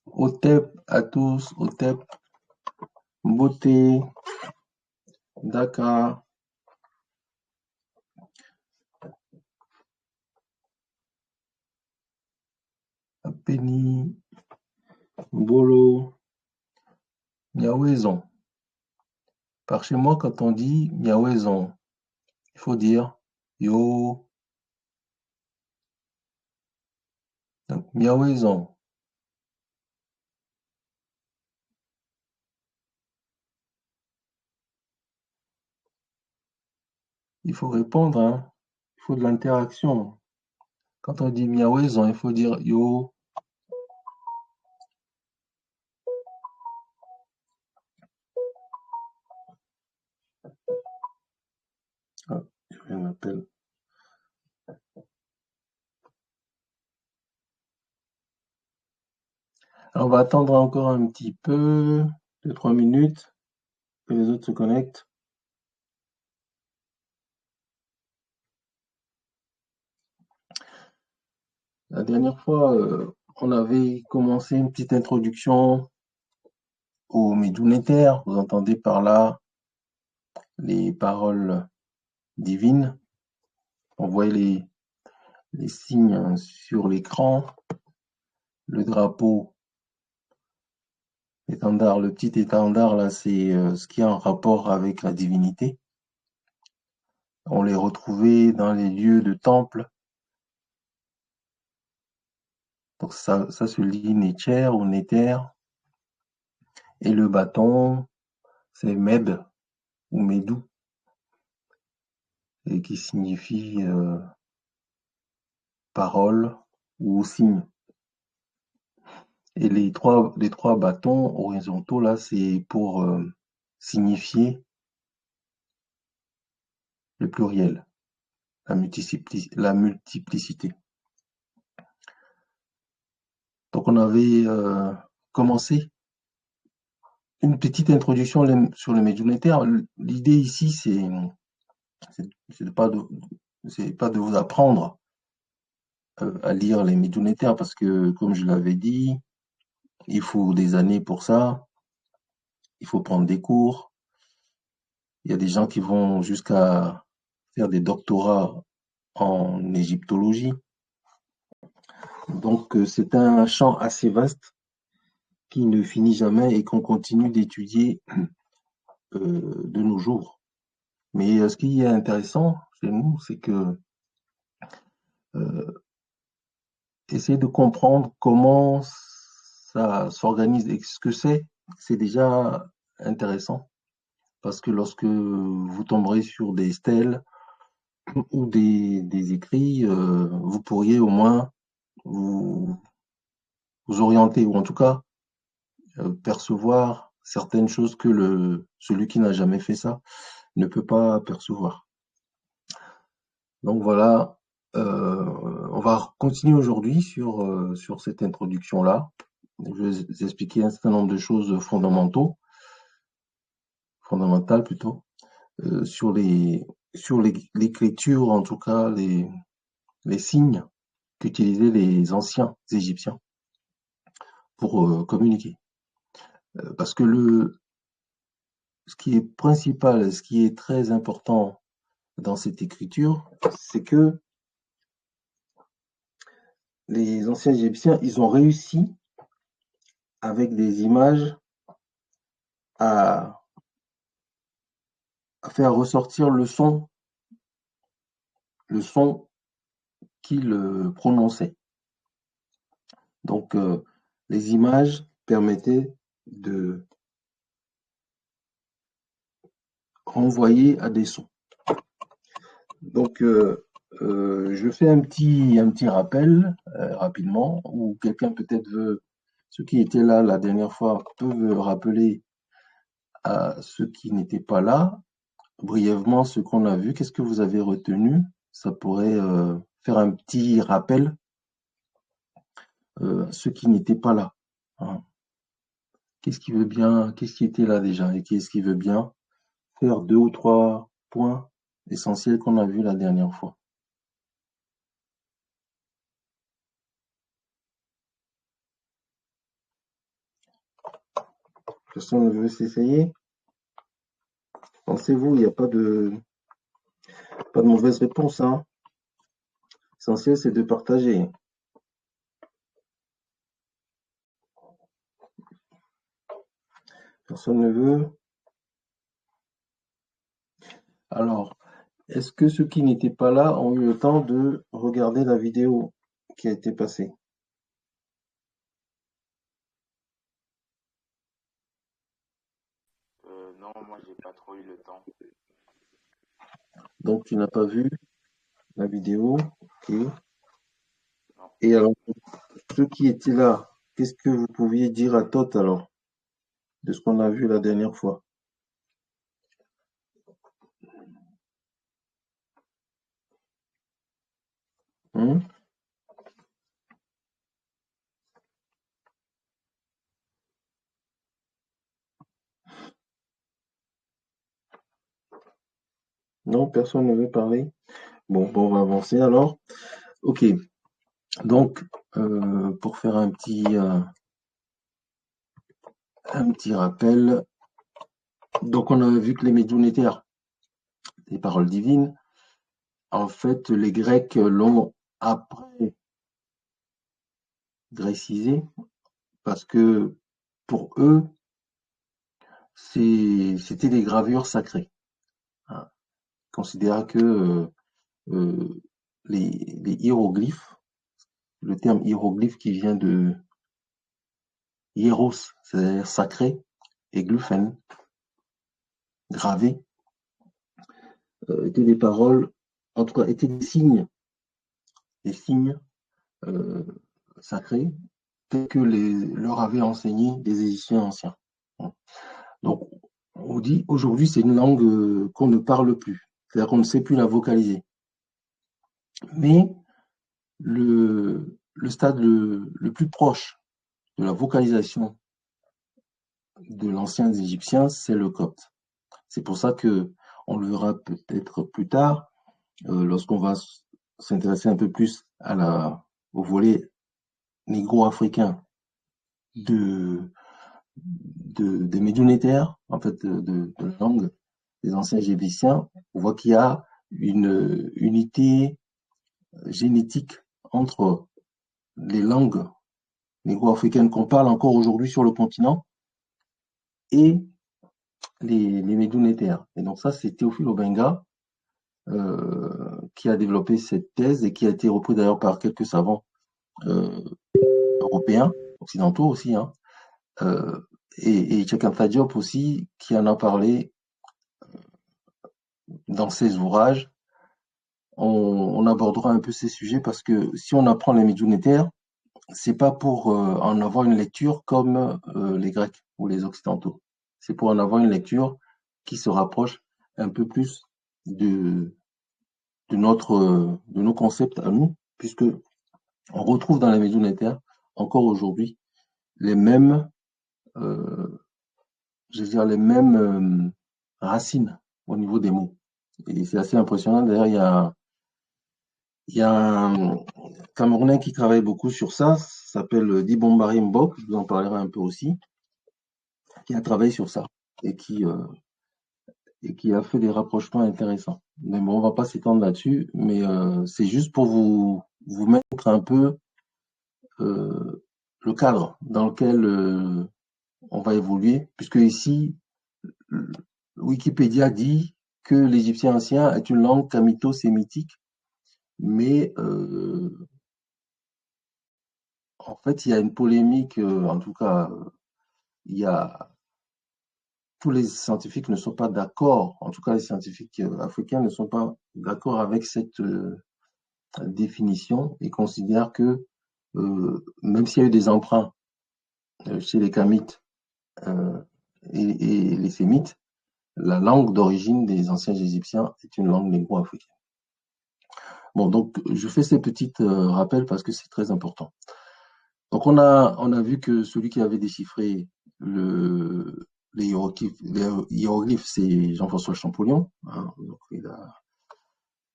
Otep à tous, Otep, Beauté, Dakar, Apeni, Mbolo, Miaouezon. Par chez moi, quand on dit Miaouezon, il faut dire Yo, donc Miaouezon. Il faut répondre, hein. Il faut de l'interaction. Quand on dit Miaouezon, il faut dire Yo. Ah, j'ai un appel. Alors, on va attendre encore un petit peu, 2-3 minutes, que les autres se connectent. La dernière fois, on avait commencé une petite introduction au Médounéter. Vous entendez par là les paroles divines. On voit les signes sur l'écran, le drapeau, l'étendard, le petit étendard là, c'est ce qui est en rapport avec la divinité. On les retrouvait dans les lieux de temple. Donc ça se lit Nétcher ou Néter. Et le bâton, c'est Meb ou Médou, et qui signifie parole ou signe. Et les trois bâtons horizontaux là, c'est pour signifier le pluriel, la multiplicité. Donc on avait commencé une petite introduction sur le Médounéter. L'idée ici, c'est pas de vous apprendre à lire les Médounéter parce que, comme je l'avais dit, il faut des années pour ça. Il faut prendre des cours. Il y a des gens qui vont jusqu'à faire des doctorats en égyptologie. Donc, c'est un champ assez vaste qui ne finit jamais et qu'on continue d'étudier de nos jours. Mais ce qui est intéressant chez nous, c'est que essayer de comprendre comment ça s'organise et ce que c'est déjà intéressant. Parce que lorsque vous tomberez sur des stèles ou des écrits, vous pourriez au moins vous, vous orienter, ou en tout cas percevoir certaines choses que celui qui n'a jamais fait ça ne peut pas percevoir. Donc voilà, on va continuer aujourd'hui sur cette introduction-là. Je vais vous expliquer un certain nombre de choses fondamentales plutôt, sur l'écriture, en tout cas les signes qu'utilisaient les anciens Égyptiens pour communiquer. Parce que ce qui est principal, ce qui est très important dans cette écriture, c'est que les anciens Égyptiens, ils ont réussi avec des images à, à faire ressortir le son qu'ils prononçaient. Donc, les images permettaient de renvoyer à des sons. Donc, je fais un petit rappel rapidement, ou quelqu'un peut-être ceux qui étaient là la dernière fois peuvent rappeler à ceux qui n'étaient pas là, brièvement ce qu'on a vu. Qu'est-ce que vous avez retenu? Ça pourrait faire un petit rappel à ceux qui n'étaient pas là, hein. Qu'est-ce qui était là déjà et qu'est-ce qui veut bien faire 2 ou 3 points essentiels qu'on a vus la dernière fois? Personne ne veut s'essayer? Pensez-vous, il n'y a pas de mauvaise réponse, hein. L'essentiel, c'est de partager. Personne ne veut? Alors, est-ce que ceux qui n'étaient pas là ont eu le temps de regarder la vidéo qui a été passée? Non, moi j'ai pas trop eu le temps. Donc, tu n'as pas vu la vidéo. Ok. Non. Et alors, ceux qui étaient là, qu'est-ce que vous pouviez dire à Tot alors, de ce qu'on a vu la dernière fois? Hein? Non, personne ne veut parler. Bon, on va avancer alors. Ok. Donc, pour faire un petit rappel, donc on a vu que les médiunétaires, les paroles divines, en fait, les Grecs l'ont après grécisé parce que pour eux, c'était des gravures sacrées, hein. Ils considéraient que euh, les hiéroglyphes, le terme hiéroglyphe qui vient de hieros, c'est-à-dire sacré, et glyphen, gravé, étaient des paroles, en tout cas étaient des signes euh, sacrés tels que leur avaient enseigné les Égyptiens anciens. Donc, on dit aujourd'hui, c'est une langue qu'on ne parle plus, c'est-à-dire qu'on ne sait plus la vocaliser. Mais le stade le plus proche de la vocalisation de l'ancien égyptien, c'est le copte. C'est pour ça que on le verra peut-être plus tard, lorsqu'on va s'intéresser un peu plus au volet négro-africain de, des médiunétaires, en fait, de la langue des anciens égyptiens. On voit qu'il y a une unité génétique entre les langues négro-africaines qu'on parle encore aujourd'hui sur le continent et les médiunétaires. Et donc ça, c'est Théophile Obenga qui a développé cette thèse et qui a été repris d'ailleurs par quelques savants euh, européens, occidentaux aussi, hein, euh, et Cheikh Diop aussi, qui en a parlé dans ses ouvrages. On abordera un peu ces sujets parce que si on apprend les médiunétaires, c'est pas pour en avoir une lecture comme les Grecs ou les Occidentaux. C'est pour en avoir une lecture qui se rapproche un peu plus de, de nos concepts à nous, puisque on retrouve dans les médiunétaires encore aujourd'hui les mêmes, euh, je veux dire, les mêmes racines au niveau des mots. Et c'est assez impressionnant. D'ailleurs, il y a un Camerounais qui travaille beaucoup sur ça, s'appelle Dibombari Mbok, je vous en parlerai un peu aussi, qui a travaillé sur ça et et qui a fait des rapprochements intéressants. Mais bon, on va pas s'étendre là-dessus, mais c'est juste pour vous mettre un peu euh, le cadre dans lequel on va évoluer, puisque ici, Wikipédia dit que l'égyptien ancien est une langue kamito-sémitique, mais en fait, il y a une polémique, en tout cas, il y a tous les scientifiques ne sont pas d'accord, en tout cas les scientifiques africains ne sont pas d'accord avec cette définition et considèrent que même s'il y a eu des emprunts chez les Kamites euh, et les Sémites, la langue d'origine des anciens Égyptiens est une langue négro-africaine. Bon, donc je fais ces petits rappels parce que c'est très important. Donc on a vu que celui qui avait déchiffré les hiéroglyphes, c'est Jean-François Champollion, hein. Donc,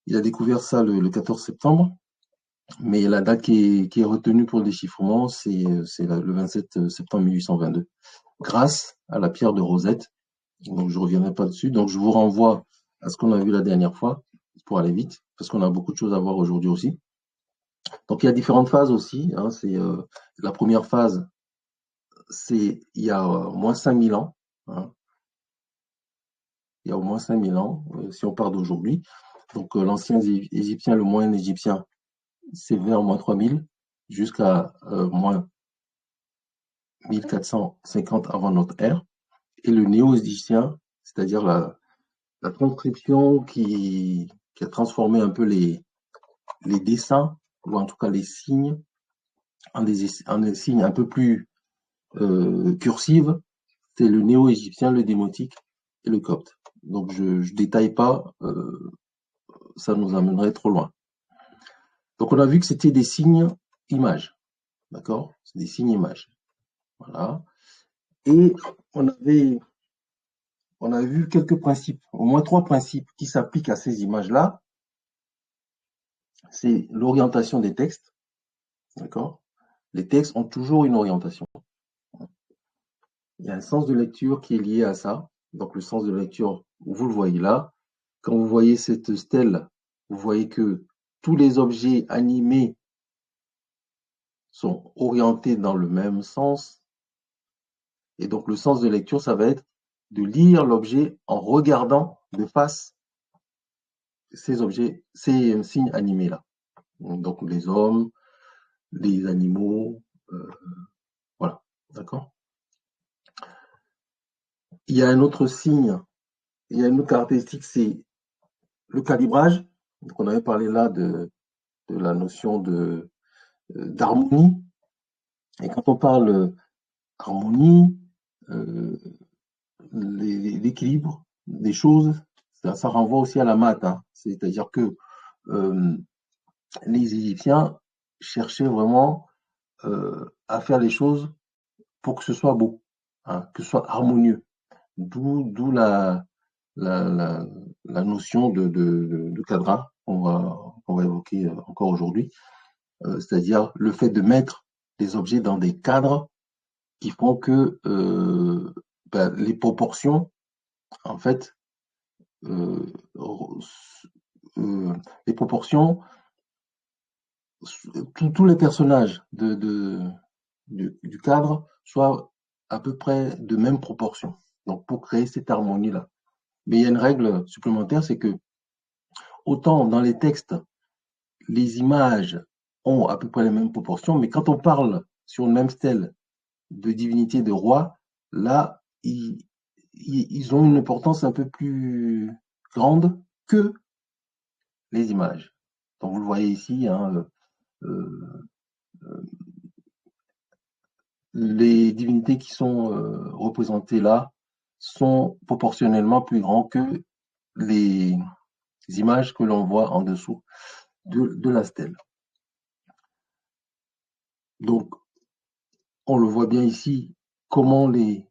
il a découvert ça le 14 septembre, mais la date qui est retenue pour le déchiffrement, c'est le 27 septembre 1822. grâce à la pierre de Rosette. Donc, je ne reviendrai pas dessus. Donc, je vous renvoie à ce qu'on a vu la dernière fois pour aller vite, parce qu'on a beaucoup de choses à voir aujourd'hui aussi. Donc, il y a différentes phases aussi. Hein. La première phase, c'est il y a au moins 5000 ans. Hein. Il y a au moins 5000 ans, si on part d'aujourd'hui. Donc, l'ancien égyptien, le moyen égyptien, c'est vers moins 3000 jusqu'à moins 1450 avant notre ère. Et le néo-égyptien, c'est-à-dire la transcription qui a transformé un peu les dessins, ou en tout cas les signes, en des signes un peu plus cursifs, c'est le néo-égyptien, le démotique et le copte. Donc je ne détaille pas, ça nous amènerait trop loin. Donc on a vu que c'était des signes images, d'accord? C'est des signes images. Voilà. Et on a vu quelques principes, au moins 3 principes qui s'appliquent à ces images-là. C'est l'orientation des textes, d'accord? Les textes ont toujours une orientation. Il y a un sens de lecture qui est lié à ça. Donc le sens de lecture, vous le voyez là. Quand vous voyez cette stèle, vous voyez que tous les objets animés sont orientés dans le même sens. Et donc le sens de lecture, ça va être de lire l'objet en regardant de face ces objets, ces signes animés là. Donc les hommes, les animaux, voilà, d'accord. Il y a un autre signe, il y a une autre caractéristique, c'est le calibrage. Donc on avait parlé là de la notion d'harmonie. Et quand on parle harmonie, euh, l'équilibre des choses, ça renvoie aussi à la maths. Hein. C'est-à-dire que euh, les Égyptiens cherchaient vraiment à faire les choses pour que ce soit beau, hein, que ce soit harmonieux. D'où la notion de cadran qu'on va évoquer encore aujourd'hui, c'est-à-dire le fait de mettre les objets dans des cadres qui font que les proportions, en fait, euh, les proportions, tous les personnages du cadre soient à peu près de même proportion. Donc, pour créer cette harmonie-là. Mais il y a une règle supplémentaire, c'est que autant dans les textes, les images ont à peu près les mêmes proportions, mais quand on parle sur une même stèle de divinité de roi, là, ils ont une importance un peu plus grande que les images. Donc vous le voyez ici, hein, euh, les divinités qui sont représentées là sont proportionnellement plus grands que les images que l'on voit en dessous de la stèle. Donc, on le voit bien ici, comment les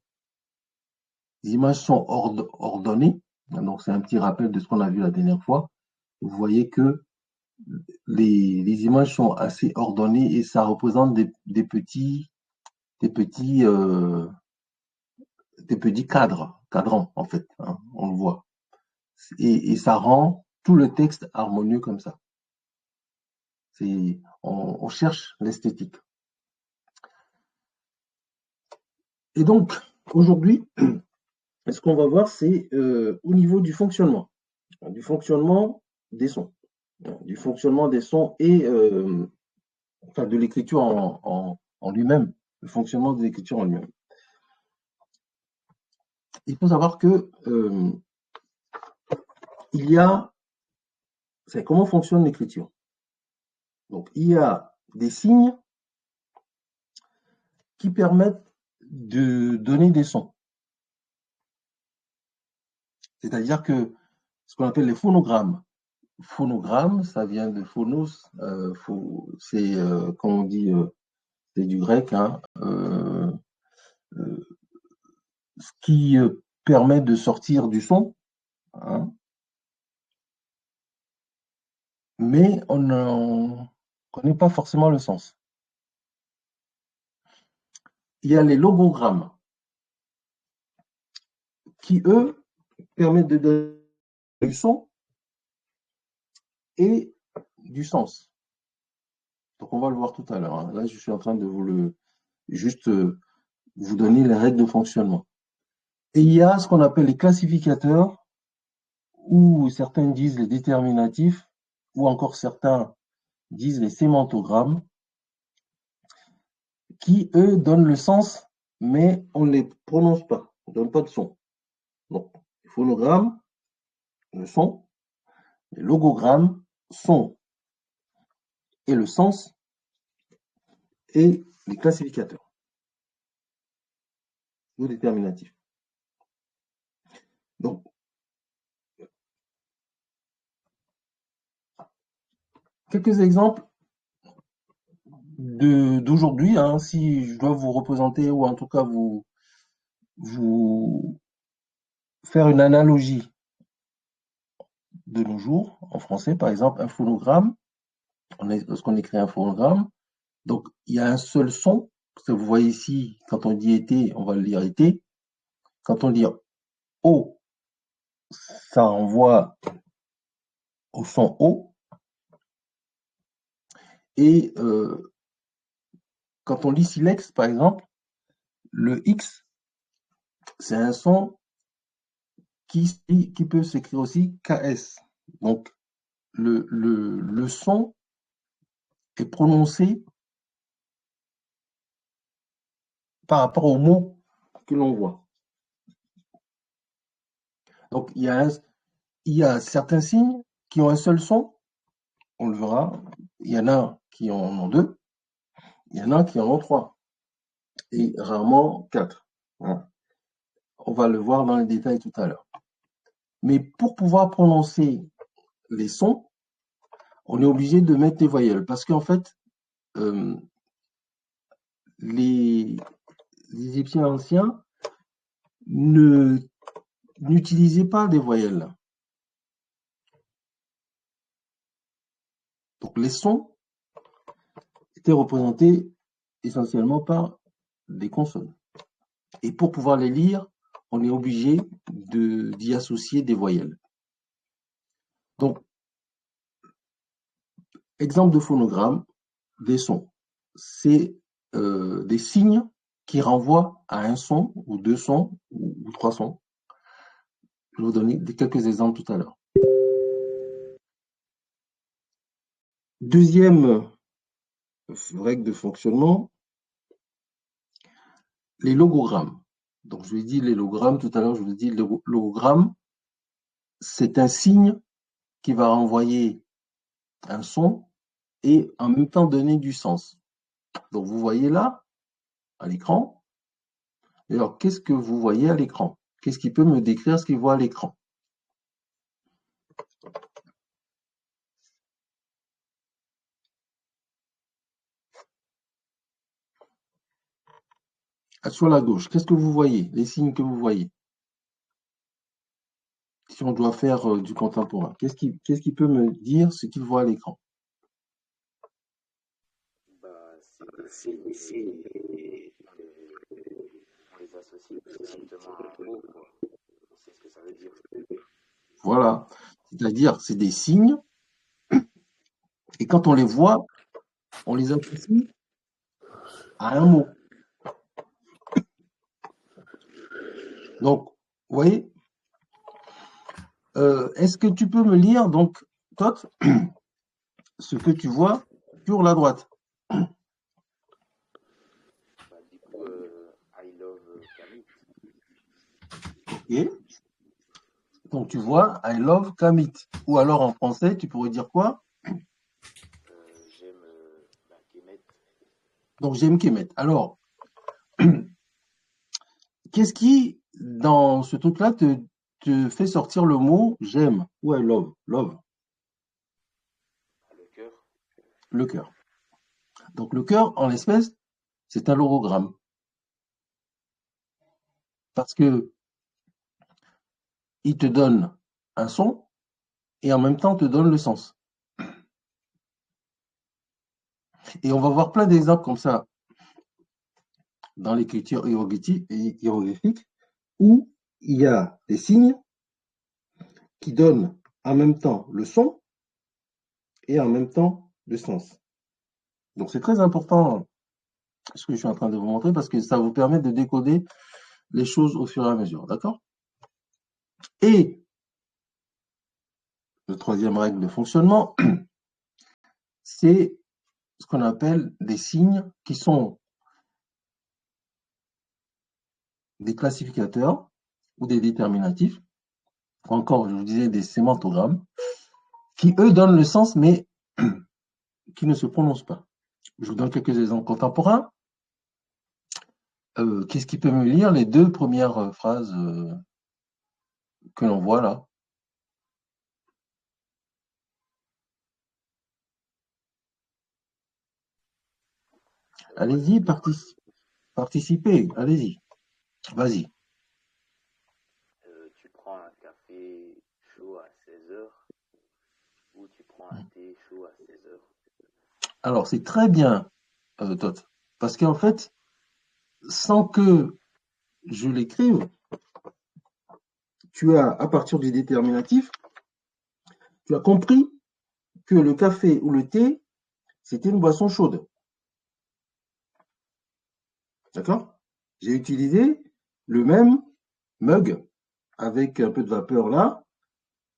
images sont ordonnées. Donc, c'est un petit rappel de ce qu'on a vu la dernière fois. Vous voyez que les images sont assez ordonnées et ça représente des petits, euh, des petits cadrans en fait, hein, on le voit. Et ça rend tout le texte harmonieux comme ça. On cherche l'esthétique. Et donc, aujourd'hui, ce qu'on va voir, c'est au niveau du fonctionnement des sons, du fonctionnement des sons et enfin, de l'écriture en lui-même, le fonctionnement de l'écriture en lui-même. Il faut savoir que il y a, c'est comment fonctionne l'écriture. Donc, il y a des signes qui permettent de donner des sons. C'est-à-dire que ce qu'on appelle les phonogrammes. Phonogramme, ça vient de phonos, c'est, comme on dit, c'est du grec, hein, euh, ce qui permet de sortir du son, hein, mais on n'en connaît pas forcément le sens. Il y a les logogrammes. qui, eux, permettent de donner du son et du sens. Donc, on va le voir tout à l'heure, hein. Là, je suis en train de juste vous donner les règles de fonctionnement. Et il y a ce qu'on appelle les classificateurs, ou certains disent les déterminatifs, ou encore certains disent les sémantogrammes, qui, eux, donnent le sens, mais on ne les prononce pas, on ne donne pas de son. Donc, les phonogrammes, le son, les logogrammes, son et le sens, et les classificateurs, ou déterminatifs. Donc, quelques exemples d'aujourd'hui, hein, si je dois vous représenter, ou en tout cas vous faire une analogie de nos jours, en français, par exemple, un phonogramme, lorsqu'on écrit un phonogramme, donc il y a un seul son, que vous voyez ici, quand on dit été, on va le lire été, quand on dit O, ça renvoie au son O, et quand on lit silex, par exemple, le X, c'est un son qui peut s'écrire aussi KS. Donc, le son est prononcé par rapport au mot que l'on voit. Donc, il y a certains signes qui ont un seul son, on le verra. Il y en a qui en ont deux, il y en a qui en ont trois, et rarement quatre. Voilà. On va le voir dans les détails tout à l'heure. Mais pour pouvoir prononcer les sons, on est obligé de mettre des voyelles, parce qu'en fait, euh, les Égyptiens anciens n'utilisaient pas des voyelles. Donc les sons étaient représentés essentiellement par des consonnes. Et pour pouvoir les lire, on est obligé d'y associer des voyelles. Donc, exemple de phonogramme, des sons. C'est des signes qui renvoient à un son, ou deux sons, ou trois sons. Je vais vous donner quelques exemples tout à l'heure. Deuxième règle de fonctionnement, les logogrammes. Donc, je vous ai dit les logogrammes tout à l'heure, je vous ai dit le logogramme, c'est un signe qui va renvoyer un son et en même temps donner du sens. Donc, vous voyez là, à l'écran. Alors, qu'est-ce que vous voyez à l'écran? Qu'est-ce qui peut me décrire ce qu'il voit à l'écran? Sur la gauche, qu'est-ce que vous voyez? Les signes que vous voyez? Si on doit faire du contemporain, qu'est-ce qui peut me dire ce qu'il voit à l'écran? Bah, c'est des signes et on les associe directement à un mot, quoi. On sait ce que ça veut dire. Voilà. C'est-à-dire, c'est des signes, et quand on les voit, on les associe à un mot. Donc, vous voyez, est-ce que tu peux me lire, donc, Tot, ce que tu vois sur la droite? Bah, du coup, I love Kamit. Ok. Donc, tu vois I love Kamit. Ou alors en français, tu pourrais dire quoi? J'aime bah, Kemet. Donc, j'aime Kemet. Alors, qu'est-ce qui, dans ce truc-là, te fait sortir le mot j'aime ou I love? Love, Le cœur. le cœur. Donc, le cœur, en l'espèce, c'est un logogramme. Parce que il te donne un son et en même temps te donne le sens. Et on va voir plein d'exemples comme ça dans l'écriture hiéroglyphique où il y a des signes qui donnent en même temps le son et en même temps le sens. Donc c'est très important ce que je suis en train de vous montrer parce que ça vous permet de décoder les choses au fur et à mesure, d'accord? Et la troisième règle de fonctionnement, c'est ce qu'on appelle des signes qui sont des classificateurs ou des déterminatifs, ou encore, je vous disais, des sémantogrammes, qui, eux, donnent le sens, mais qui ne se prononcent pas. Je vous donne quelques exemples contemporains. Qu'est-ce qui peut me lire les deux premières phrases que l'on voit là? Moi, Allez-y, je vois, participez, allez-y, vas-y. tu prends un café chaud à 16 heures ou tu prends un thé chaud à 16 heures. Alors, c'est très bien, Todd, parce qu'en fait, sans que je l'écrive, tu as, à partir du déterminatif, tu as compris que le café ou le thé, c'était une boisson chaude. D'accord? J'ai utilisé le même mug avec un peu de vapeur là.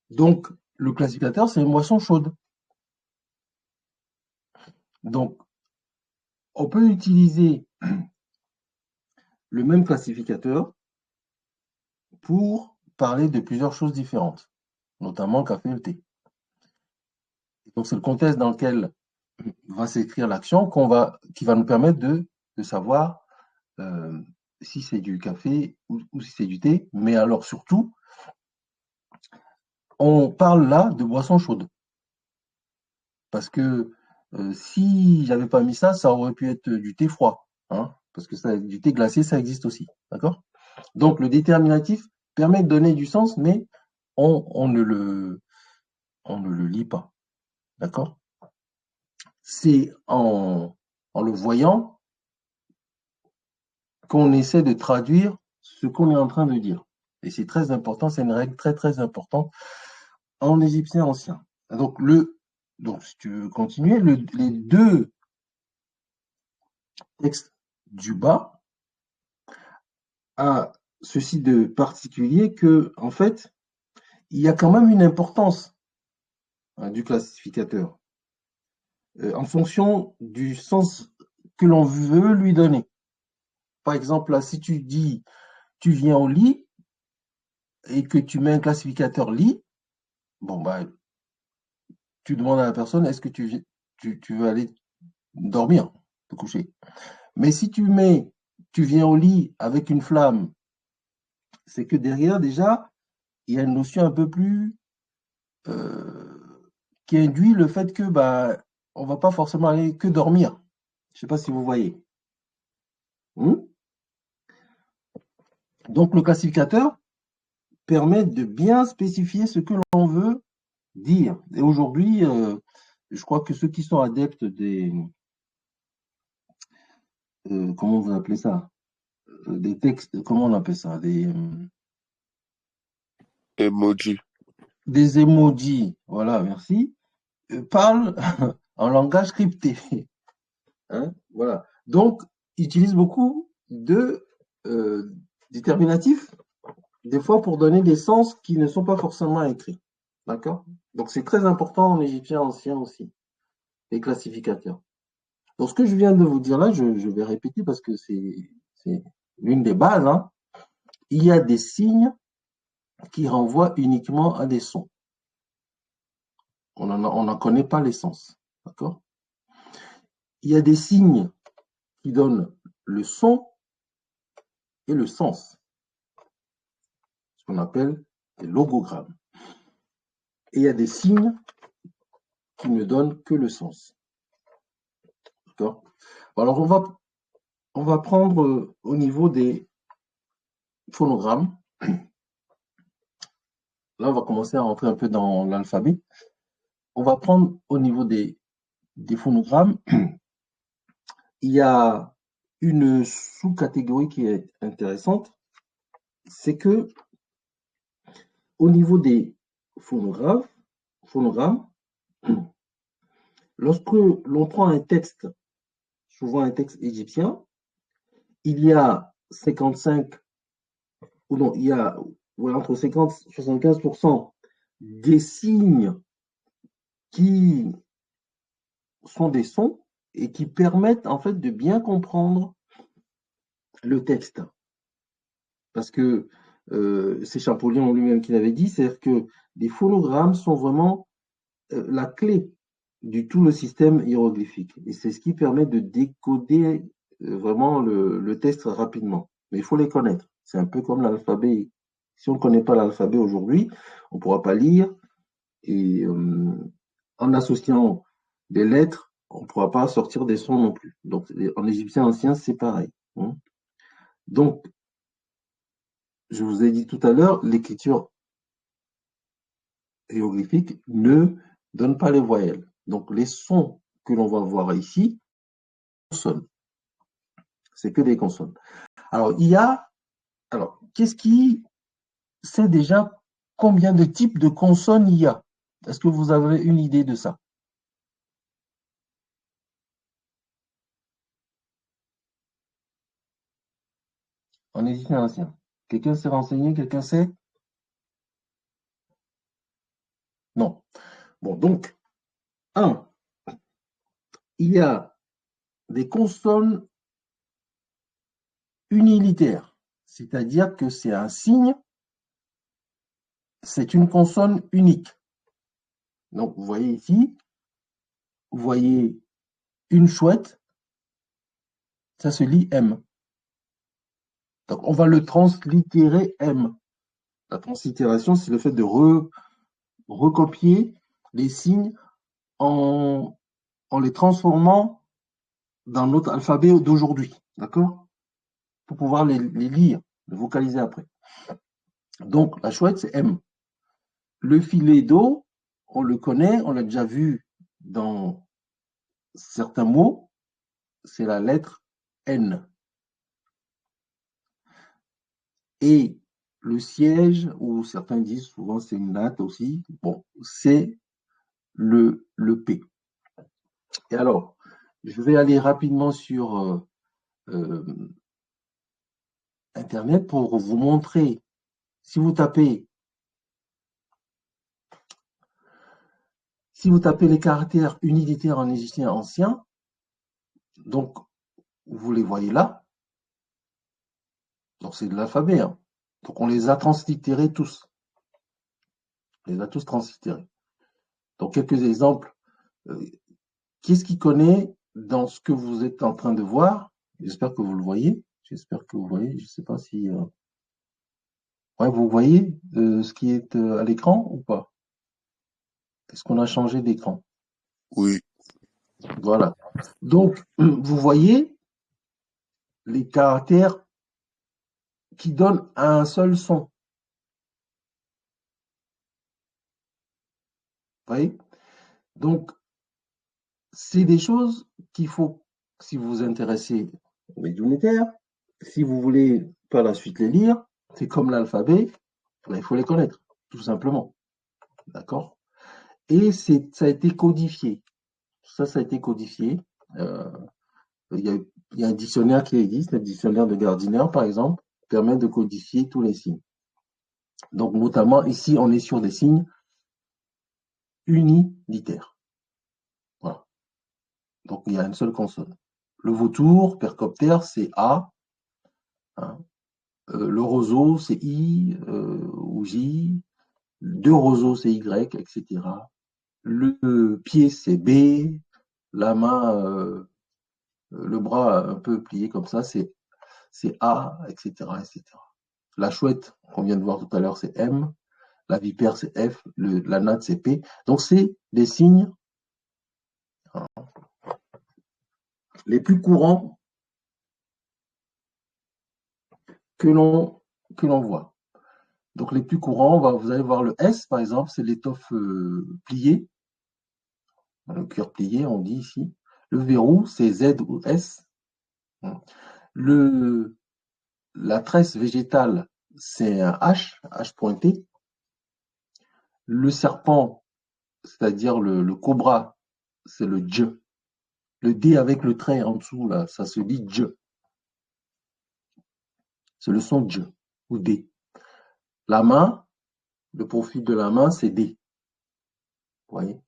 Donc, le classificateur, c'est une boisson chaude. Donc, on peut utiliser le même classificateur pour parler de plusieurs choses différentes, notamment le café et le thé. Donc, c'est le contexte dans lequel va s'écrire l'action qui va nous permettre de savoir euh, si c'est du café ou si c'est du thé. Mais alors, surtout, on parle là de boisson chaude. Parce que si j'avais pas mis ça, ça aurait pu être du thé froid. Hein, parce que du thé glacé, ça existe aussi. D'accord? Donc, le déterminatif permet de donner du sens, mais on ne on ne le lit pas. D'accord? C'est en le voyant qu'on essaie de traduire ce qu'on est en train de dire. Et c'est très important, c'est une règle très très importante en égyptien ancien. Donc si tu veux continuer, les deux textes du bas a ceci de particulier que, en fait, il y a quand même une importance du classificateur en fonction du sens que l'on veut lui donner. Par exemple, là, si tu dis tu viens au lit et que tu mets un classificateur lit, bon, bah, tu demandes à la personne est-ce que tu veux aller dormir, te coucher. Mais si tu viens au lit avec une flamme, c'est que derrière, déjà, il y a une notion un peu plus qui induit le fait que bah, on va pas forcément aller que dormir. Je sais pas si vous voyez. Hmm. Donc le classificateur permet de bien spécifier ce que l'on veut dire. Et aujourd'hui, je crois que ceux qui sont adeptes comment vous appelez ça? Des textes, comment on appelle ça? Emoji. Des emojis, voilà, merci, parlent en langage crypté. Hein, voilà. Donc, ils utilisent beaucoup de déterminatifs des fois pour donner des sens qui ne sont pas forcément écrits. D'accord? Donc c'est très important en égyptien ancien aussi, les classificateurs. Donc ce que je viens de vous dire là, je vais répéter parce que c'est l'une des bases. Hein. Il y a des signes qui renvoient uniquement à des sons. On n'en connaît pas les sens. D'accord? Il y a des signes qui donnent le son et le sens, ce qu'on appelle des logogrammes. Et il y a des signes qui ne donnent que le sens. D'accord? Alors on va prendre au niveau des phonogrammes. Là, on va commencer à rentrer un peu dans l'alphabet. On va prendre au niveau des phonogrammes. Il y a une sous-catégorie qui est intéressante, c'est que au niveau des phonogrammes, lorsque l'on prend un texte, souvent un texte égyptien, il y a 55, ou non, il y a entre 50 et 75% des signes qui sont des sons et qui permettent en fait de bien comprendre le texte. Parce que c'est Champollion lui-même qui l'avait dit, c'est-à-dire que les phonogrammes sont vraiment la clé du tout le système hiéroglyphique. Et c'est ce qui permet de décoder vraiment le texte rapidement. Mais il faut les connaître. C'est un peu comme l'alphabet. Si on ne connaît pas l'alphabet aujourd'hui, on ne pourra pas lire. Et en associant des lettres, on ne pourra pas sortir des sons non plus. Donc en égyptien ancien, c'est pareil. Hein. Donc, je vous ai dit tout à l'heure, l'écriture hiéroglyphique ne donne pas les voyelles. Donc les sons que l'on va voir ici, consonnes. C'est que des consonnes. Alors, qu'est-ce qui sait déjà combien de types de consonnes il y a? Est-ce que vous avez une idée de ça? En égyptien ancien. Quelqu'un s'est renseigné? Quelqu'un sait? Non. Bon, donc, un, il y a des consonnes unilitères, c'est-à-dire que c'est un signe, c'est une consonne unique. Donc, vous voyez ici, vous voyez une chouette, ça se lit M. Donc, on va le translittérer M. La translittération, c'est le fait de recopier les signes en les transformant dans notre alphabet d'aujourd'hui. D'accord? Pour pouvoir les lire, les vocaliser après. Donc, la chouette, c'est M. Le filet d'eau, on le connaît, on l'a déjà vu dans certains mots, c'est la lettre N. Et le siège, ou certains disent souvent c'est une natte aussi, bon, c'est le P. Et alors, je vais aller rapidement sur Internet pour vous montrer, si vous tapez les caractères unilitaires en égyptien ancien, donc vous les voyez là, donc c'est de l'alphabet, hein. Donc on les a translittérés tous. On les a tous translittérés. Donc quelques exemples. Qu'est-ce qui connaît dans ce que vous êtes en train de voir? J'espère que vous le voyez. J'espère que vous voyez. Je ne sais pas si ouais, vous voyez ce qui est à l'écran ou pas? Est-ce qu'on a changé d'écran? Oui. Voilà. Donc, vous voyez les caractères qui donnent un seul son. Vous voyez? Donc, c'est des choses qu'il faut, si vous vous intéressez aux médiumnitaires, si vous voulez par la suite les lire, c'est comme l'alphabet, il faut les connaître, tout simplement. D'accord? Et ça a été codifié. Ça a été codifié. Euh, il y a un dictionnaire qui existe, le dictionnaire de Gardiner, par exemple, permet de codifier tous les signes. Donc, notamment, ici, on est sur des signes unilitères. Voilà. Donc, il y a une seule consonne. Le vautour, percoptère, c'est A. Hein. Le roseau, c'est I ou J. Deux roseaux, c'est Y, etc. Le pied, c'est B. La main, le bras un peu plié comme ça, c'est A, etc., etc. La chouette, qu'on vient de voir tout à l'heure, c'est M. La vipère, c'est F. La natte, c'est P. Donc, c'est des signes les plus courants que l'on voit. Donc, les plus courants, vous allez voir le S, par exemple, c'est l'étoffe pliée. Le cuir plié, on dit ici. Le verrou, c'est Z ou S. La tresse végétale, c'est un H pointé. Le serpent, c'est-à-dire le cobra, c'est le dje. Le D avec le trait en dessous, là, ça se dit dje. C'est le son dje ou D. La main, le profil de la main, c'est D. Vous voyez?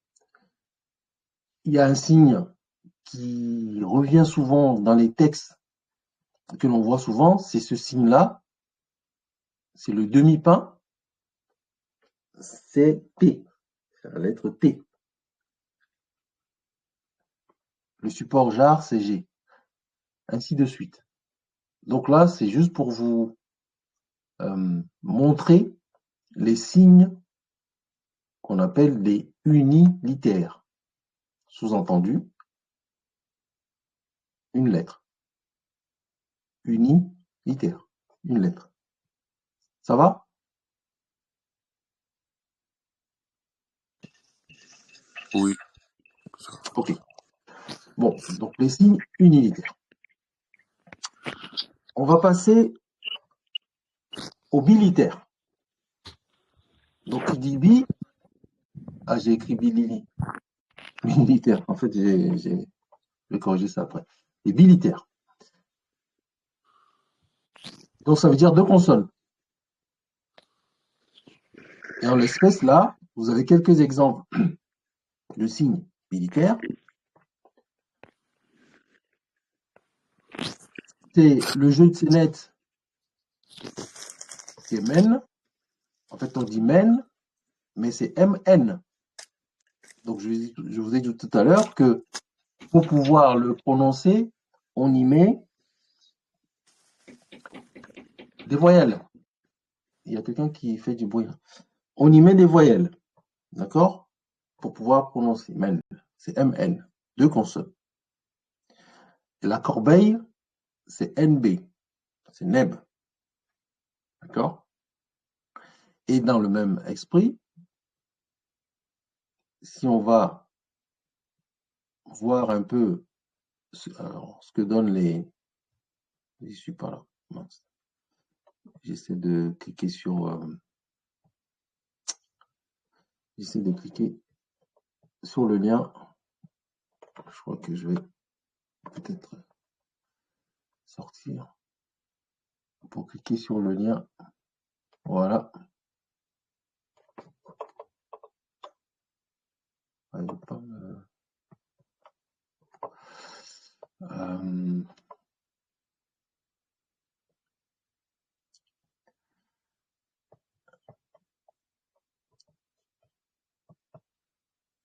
Il y a un signe qui revient souvent dans les textes que l'on voit souvent, c'est ce signe-là, c'est le demi-pain, c'est T, c'est la lettre T. Le support jar, c'est G, ainsi de suite. Donc là, c'est juste pour vous montrer les signes qu'on appelle des unilitères. Sous-entendu, une lettre. Unilitère, une lettre. Ça va? Oui. Ok. Bon, donc les signes unilitères. On va passer au bilitaire. Donc qui dit bi, j'ai écrit bilili. Militaire. En fait, je vais corriger ça après. Et bilitaire. Donc ça veut dire deux consonnes. Et en l'espèce là, vous avez quelques exemples de signes militaires. C'est le jeu de scénette qui est men. En fait, on dit men, mais c'est MN. Donc je vous ai dit tout à l'heure que pour pouvoir le prononcer, on y met des voyelles. Il y a quelqu'un qui fait du bruit. On y met des voyelles, d'accord? Pour pouvoir prononcer men. C'est MN, deux consonnes. Et la corbeille, c'est NB, c'est neb. D'accord? Et dans le même esprit, si on va voir un peu ce que donnent les... Je ne suis pas là. Mince. J'essaie de cliquer sur... J'essaie de cliquer sur le lien. Je crois que je vais peut-être sortir pour cliquer sur le lien. Voilà.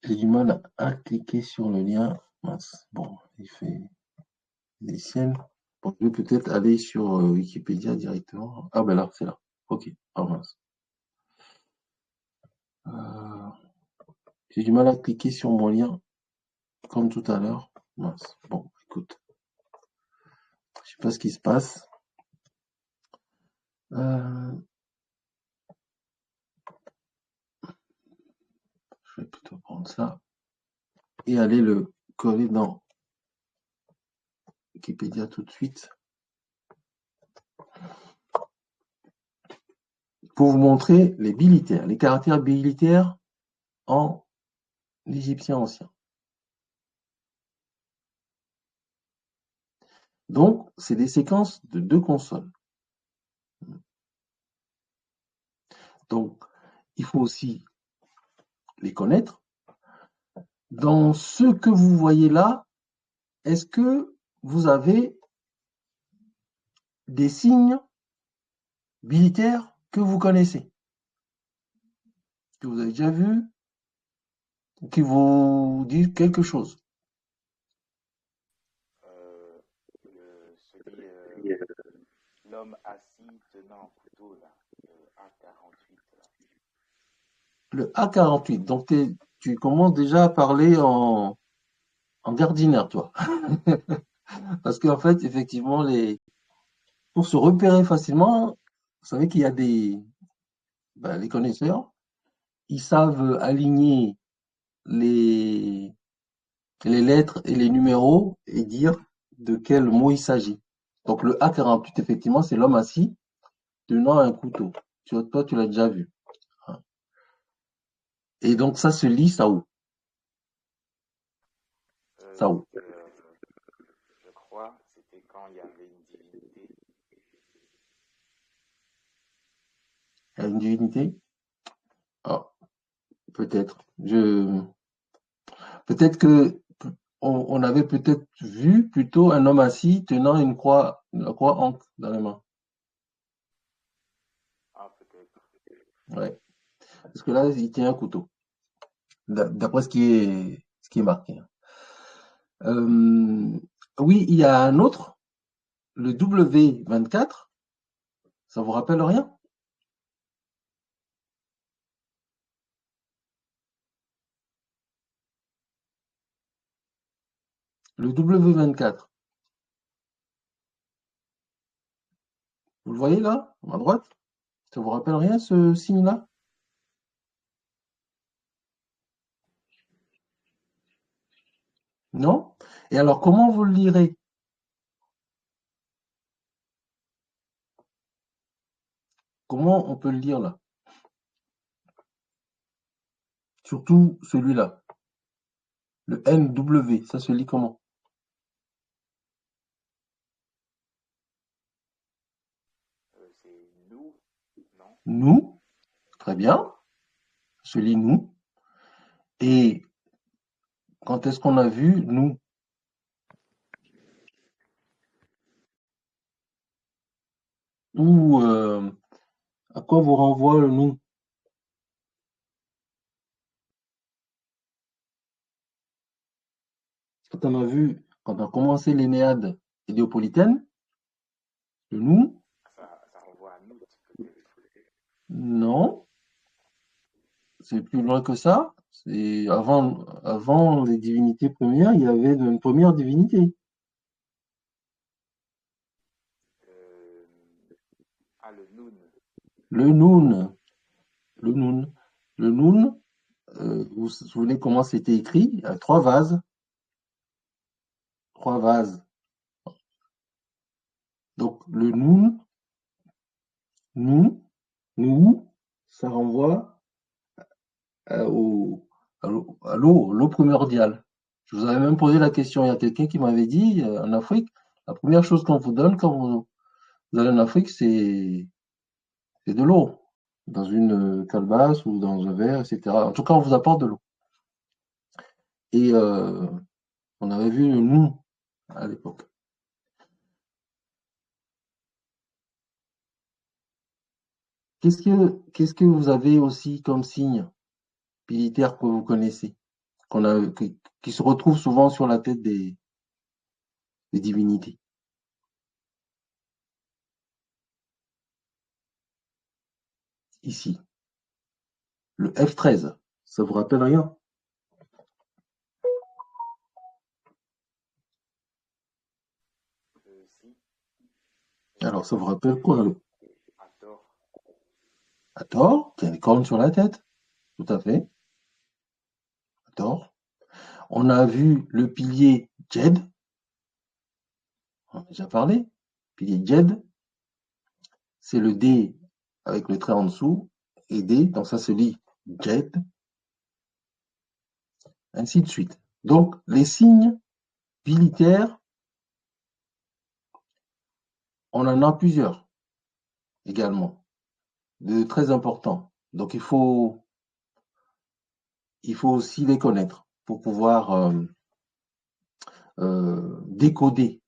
J'ai du mal à cliquer sur le lien. Mince. Bon, il fait des siennes. Bon, je vais peut-être aller sur Wikipédia directement. Ah ben là, c'est là. Ok. Ah mince. J'ai du mal à cliquer sur mon lien, comme tout à l'heure. Mince. Bon, écoute. Je sais pas ce qui se passe. Je vais plutôt prendre ça et aller le coller dans Wikipédia tout de suite. Pour vous montrer les bilitaires, les caractères bilitaires en égyptien ancien. Donc, c'est des séquences de deux consonnes. Donc, il faut aussi les connaître. Dans ce que vous voyez là, est-ce que vous avez des signes bilitaires que vous connaissez, que vous avez déjà vus, qui vous disent quelque chose? Celui, l'homme assis tenant un couteau, là, le A48, là. Le A48. Donc, tu commences déjà à parler en gardinaire, toi. Parce qu'en fait, effectivement, pour se repérer facilement, vous savez qu'il y a les connaisseurs, ils savent aligner les, les lettres et les numéros et dire de quel mot il s'agit. Donc le A48, effectivement, c'est l'homme assis tenant un couteau. Toi, tu l'as déjà vu. Et donc, ça se lit Sao. Donc, Sao. je crois, c'était quand il y avait une divinité. Il y a une divinité? Ah, peut-être. Peut-être que on avait peut-être vu plutôt un homme assis tenant la croix Ankh dans la main. Ah, peut-être. Ouais. Parce que là, il tient un couteau, d'après ce qui est marqué. Euh, oui, il y a un autre, le W24, ça vous rappelle rien? Le W24, vous le voyez là, à droite? Ça vous rappelle rien ce signe-là? Non? Et alors, comment vous le lirez? Comment on peut le lire là? Surtout celui-là, le NW, ça se lit comment? C'est nous, non? Nous, très bien, ça se lit nous. Et quand est-ce qu'on a vu nous? Ou à quoi vous renvoie le nous? Quand on a vu, quand on a commencé l'Énéade héliopolitaine, le nous, Ça renvoie à nous, peut-être. non, c'est plus loin que ça. C'est avant les divinités premières, il y avait une première divinité. Euh, le Noun. Le Noun, le Noun, le Noun. Vous vous souvenez comment c'était écrit? Il y a trois vases, trois vases. Donc le Noun, nous, nous, ça renvoie l'eau primordiale. Je vous avais même posé la question. Il y a quelqu'un qui m'avait dit en Afrique, la première chose qu'on vous donne quand vous allez en Afrique, c'est de l'eau, dans une calebasse ou dans un verre, etc. En tout cas, on vous apporte de l'eau. Et on avait vu le nous à l'époque. Qu'est-ce que vous avez aussi comme signe militaire que vous connaissez, qui se retrouve souvent sur la tête des divinités? Ici, le F13, ça vous rappelle rien? Si, Alors, ça vous rappelle quoi? c'est Hathor. Hathor, qui a des cornes sur la tête, tout à fait. Hathor. On a vu le pilier Djed, on a déjà parlé. Pilier Djed, c'est le D avec le trait en dessous, et D, donc ça se lit Djed, ainsi de suite. Donc, les signes militaires, on en a plusieurs également, de très importants. Donc, il faut aussi les connaître pour pouvoir décoder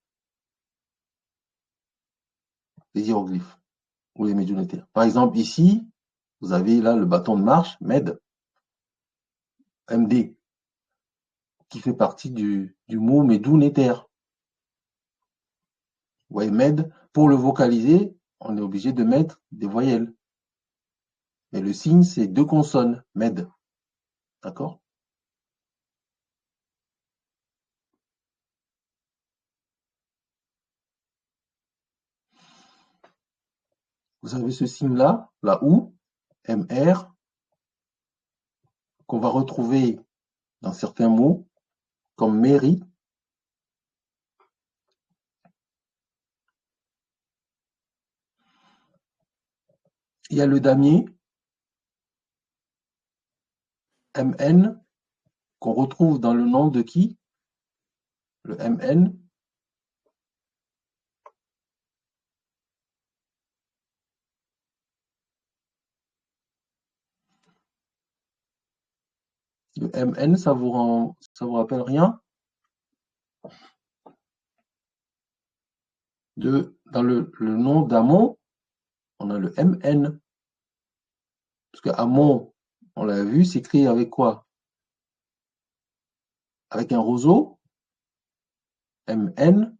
les hiéroglyphes ou les médiunitaires. Par exemple, ici, vous avez là le bâton de marche, MED, MD, qui fait partie du mot médounéter. Vous voyez, MED, pour le vocaliser, on est obligé de mettre des voyelles. Mais le signe, c'est deux consonnes, MED. D'accord? Vous avez ce signe-là, la OU, MR, qu'on va retrouver dans certains mots, comme mairie. Il y a le damier, MN qu'on retrouve dans le nom de qui? Le MN. Le MN, ça vous rappelle rien? Dans le nom d'Amon, on a le MN. Parce que Amon, on l'a vu, s'écrit avec quoi? Avec un roseau, MN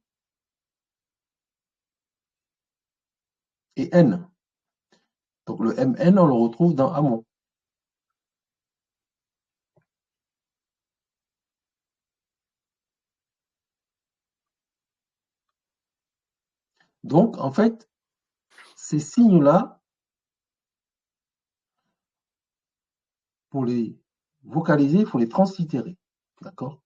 et N. Donc le MN, on le retrouve dans Amon. Donc, en fait, ces signes-là, pour les vocaliser, il faut les translittérer. D'accord?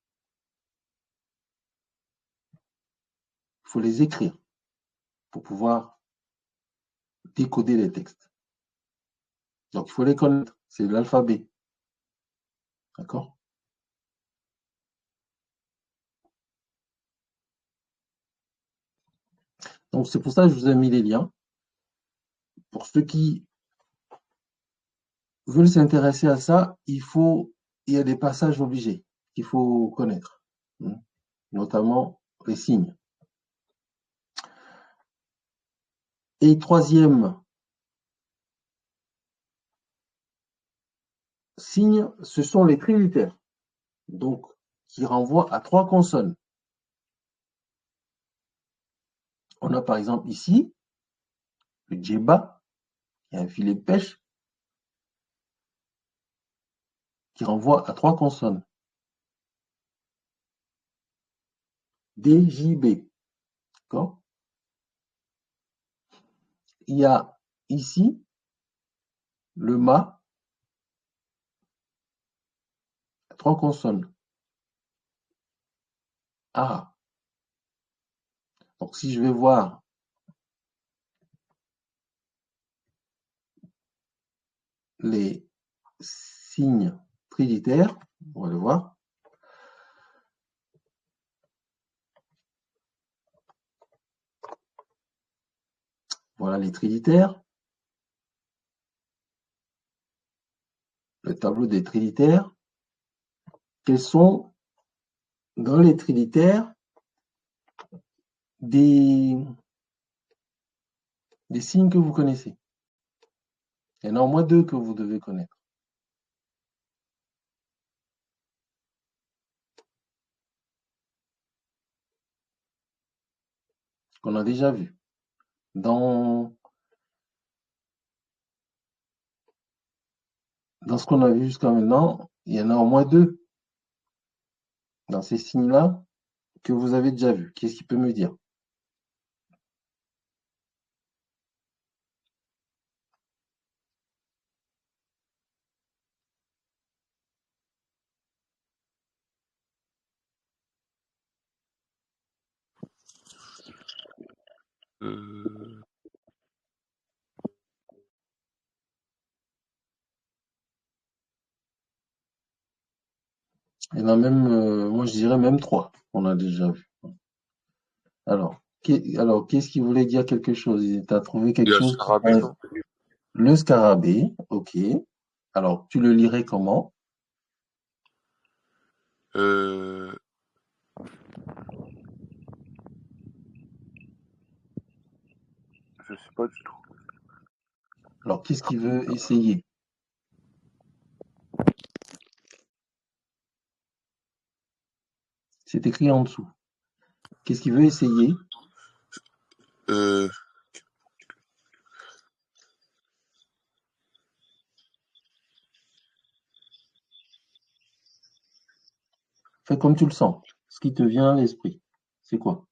Il faut les écrire pour pouvoir décoder les textes. Donc, il faut les connaître. C'est l'alphabet. D'accord? Donc, c'est pour ça que je vous ai mis les liens. Pour ceux qui veulent s'intéresser à ça, il y a des passages obligés qu'il faut connaître, notamment les signes. Et troisième signe, ce sont les trilitères, donc qui renvoient à trois consonnes. On a par exemple ici le djeba, qui est un filet de pêche, qui renvoie à trois consonnes. D, J, B. D'accord? Il y a ici le ma, trois consonnes. A. Donc si je vais voir les signes trilitères, on va le voir. Voilà les trilitères. Le tableau des trilitères. Quels sont dans les trilitères des signes que vous connaissez? Il y en a au moins deux que vous devez connaître. Qu'on a déjà vu. Dans ce qu'on a vu jusqu'à maintenant, il y en a au moins deux dans ces signes-là que vous avez déjà vus. Qu'est-ce qu'il peut me dire? Euh, Il y en a même, moi je dirais même trois, on a déjà vu. Alors, qu'est-ce qui voulait dire quelque chose? Tu as trouvé il quelque y a le chose qui scarabée, paraît- non? Le scarabée, ok. Alors, tu le lirais comment? Euh, je sais pas du tout. Alors, qu'est-ce qu'il veut essayer? C'est écrit en dessous. Qu'est-ce qu'il veut essayer? Euh, Fais comme tu le sens. Ce qui te vient à l'esprit. C'est quoi?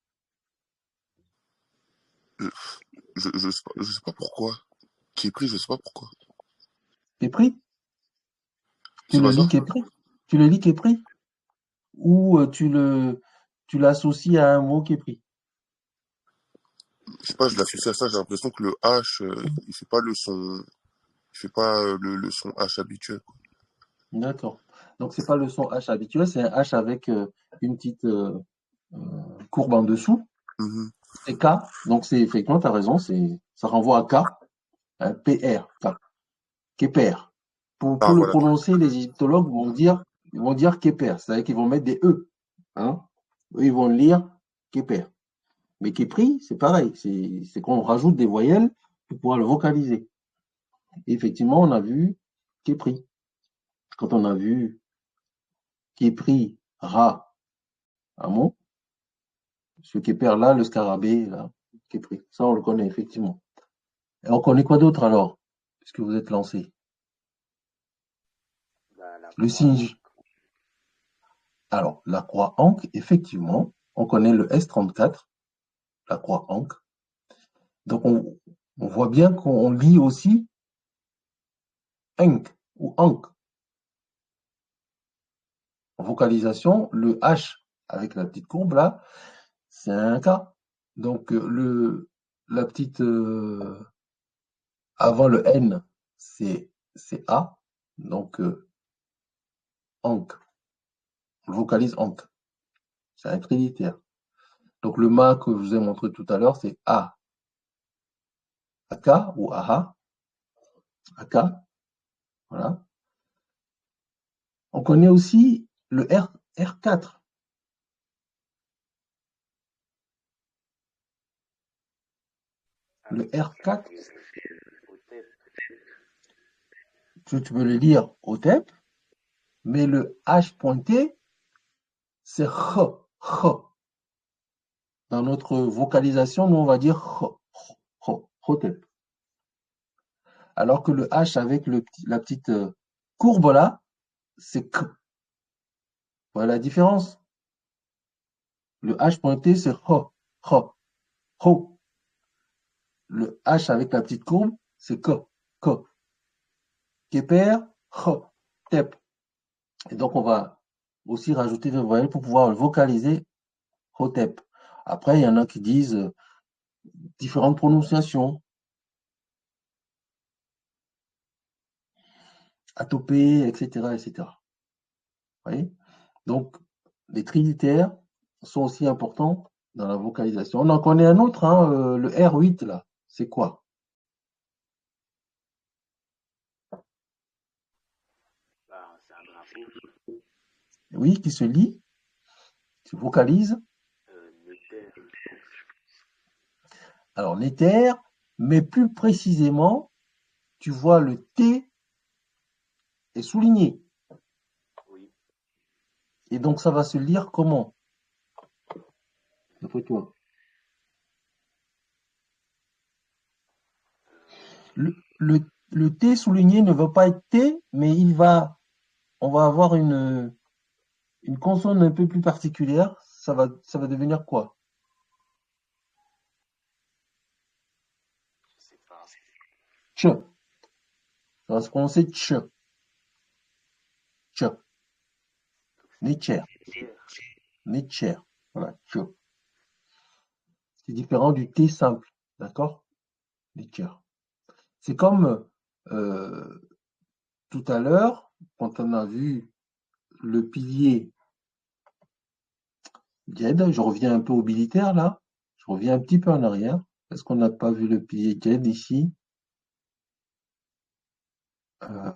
je sais pas pourquoi. Qui est pris, je sais pas pourquoi. T'es pris? Tu C'est le pas lis ça? qu'est pris? Tu le lis qu'est pris? Ou tu l'associes à un mot qui est pris? Je sais pas, je l'associe à ça, j'ai l'impression que le H, il fait pas le son, il fait pas le son H habituel, quoi. D'accord. Donc, c'est pas le son H habituel, c'est un H avec une petite courbe en dessous. Mhm. C'est K. Donc, c'est effectivement, tu as raison, ça renvoie à K, un PR, K, Képer. Ah, Pour le voilà. prononcer, les égyptologues vont dire Képer, c'est-à-dire qu'ils vont mettre des E. Hein. Eux, ils vont lire Képer. Mais Képri, c'est pareil, c'est qu'on rajoute des voyelles pour pouvoir le vocaliser. Et effectivement, on a vu Képri. Quand on a vu Képri, Ra, Amon, ce Képer là, le scarabée, là, Képri. Ça, on le connaît effectivement. Et on connaît quoi d'autre alors, puisque vous êtes lancé? Bah, la Le croix signe. ankh. Alors, la croix Ankh, effectivement, on connaît le S34, la croix Ankh. Donc, on voit bien qu'on lit aussi Enk ou Ankh. En vocalisation, le H avec la petite courbe là, c'est un K. Donc, la petite avant le N, c'est A. Donc, Ankh. On vocalise Ankh. C'est un trilitère. Donc, le mât que je vous ai montré tout à l'heure, c'est A. AK ou AHA. AK. Voilà. On connaît aussi le R4. Ah Le oui, ça R4, c'est au TEP. tu peux le lire au TEP, mais le H pointé, c'est H. H. Dans notre vocalisation, nous, on va dire H. H. Hotep. Alors que le H avec la petite courbe là, c'est K. Voilà la différence. Le H pointé, c'est H. H. Ho. Le H avec la petite courbe, c'est K. K. Keper, H. Tep. Et donc, on va aussi rajouter des voyelles pour pouvoir le vocaliser Hotep. Après, il y en a qui disent différentes prononciations, atopé, etc., etc. Vous voyez. Donc, les trilitères sont aussi importants dans la vocalisation. On en connaît un autre, hein, le R8, là. C'est quoi? Bah, c'est un drapeau. Oui, qui se lit, se vocalise. Notaire. Alors, l'éther, mais plus précisément, tu vois le T est souligné. Oui. Et donc, ça va se lire comment, d'après toi? Le T souligné ne va pas être T, mais on va avoir une consonne un peu plus particulière. Ça va devenir quoi? Je sais pas. Ch. Ça va se prononcer ch. Ch. Donc Nietzsche. c'est tiers. Nietzsche. Voilà. Ch. C'est différent du T simple. D'accord? Nietzsche. C'est comme euh, tout à l'heure, quand on a vu le pilier Jed, je reviens un peu au militaire là. Je reviens un petit peu en arrière. Est-ce qu'on n'a pas vu le pilier Jed ici? Euh,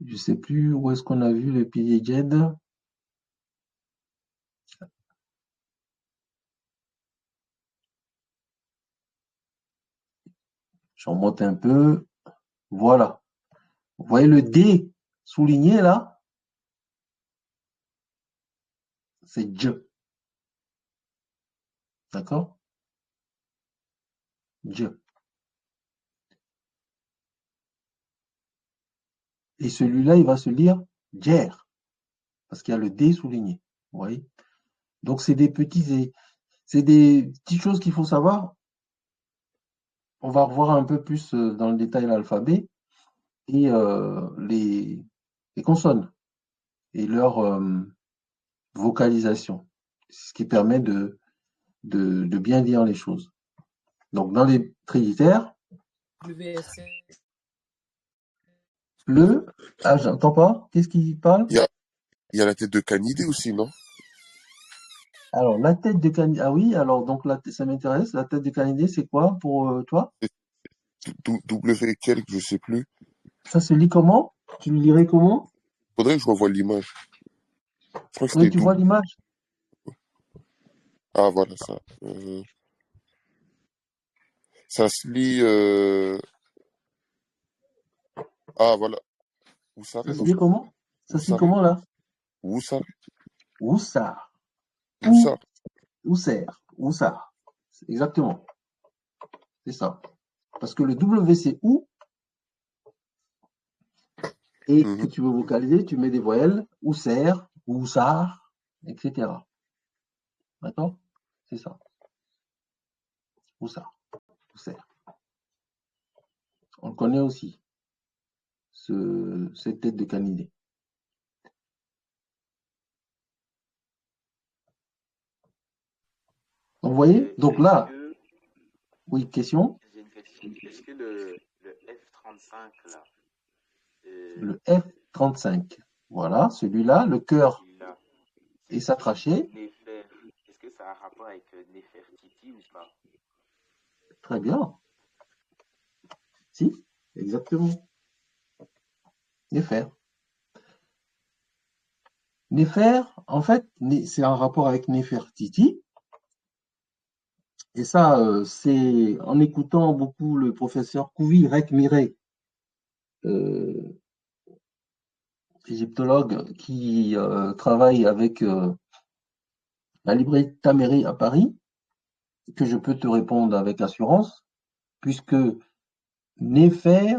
je sais plus où est-ce qu'on a vu le pilier Jed. Je remonte un peu. Voilà. Vous voyez le D souligné là? C'est J. D'accord? J. Et celui-là, il va se lire Jer, parce qu'il y a le D souligné. Vous voyez? Donc, c'est des petites choses qu'il faut savoir. On va revoir un peu plus dans le détail l'alphabet et les consonnes et leur vocalisation. Ce qui permet de bien dire les choses. Donc, dans les trilitères, WSC. Le... Ah, j'entends pas. Qu'est-ce qu'il parle? Il y a, il y a la tête de canidé aussi, non? Alors, la tête de canidé. Ah oui, alors, donc, ça m'intéresse. La tête de canidé, c'est quoi pour toi? W quelque, je sais plus. Ça se lit comment? Tu le lirais comment? Faudrait que je revoie l'image. Je crois que Oui, c'était tu vois double. l'image. Ah, voilà ça. Ça se lit. Ah, voilà. Ça Woussaré, se non, lit je crois. comment? Ça se lit Woussaré. comment, là? Woussaré. Oussard. Ou, Woussard. Oussert. Oussard. Exactement. C'est ça. Parce que le W, c'est ou, et que Mhm. tu veux vocaliser, tu mets des voyelles, Oussert, Oussard, etc. D'accord? C'est ça. Oussard. Oussert. On le connaît aussi, cette tête de canidé. Donc, vous voyez? Donc Est-ce là, que, oui, question. j'ai une question, est-ce que le F-35 là, Le F-35. Voilà, celui-là, le cœur celui-là, et sa trachée. Néfer, est-ce que ça a un rapport avec Néfertiti ou pas? Très bien. Si, exactement. Néfer. Néfer, en fait, c'est un rapport avec Néfertiti. Et ça, c'est en écoutant beaucoup le professeur Kouvi Rekmire, euh, égyptologue qui travaille avec la librairie Taméry à Paris, que je peux te répondre avec assurance, puisque Néfer,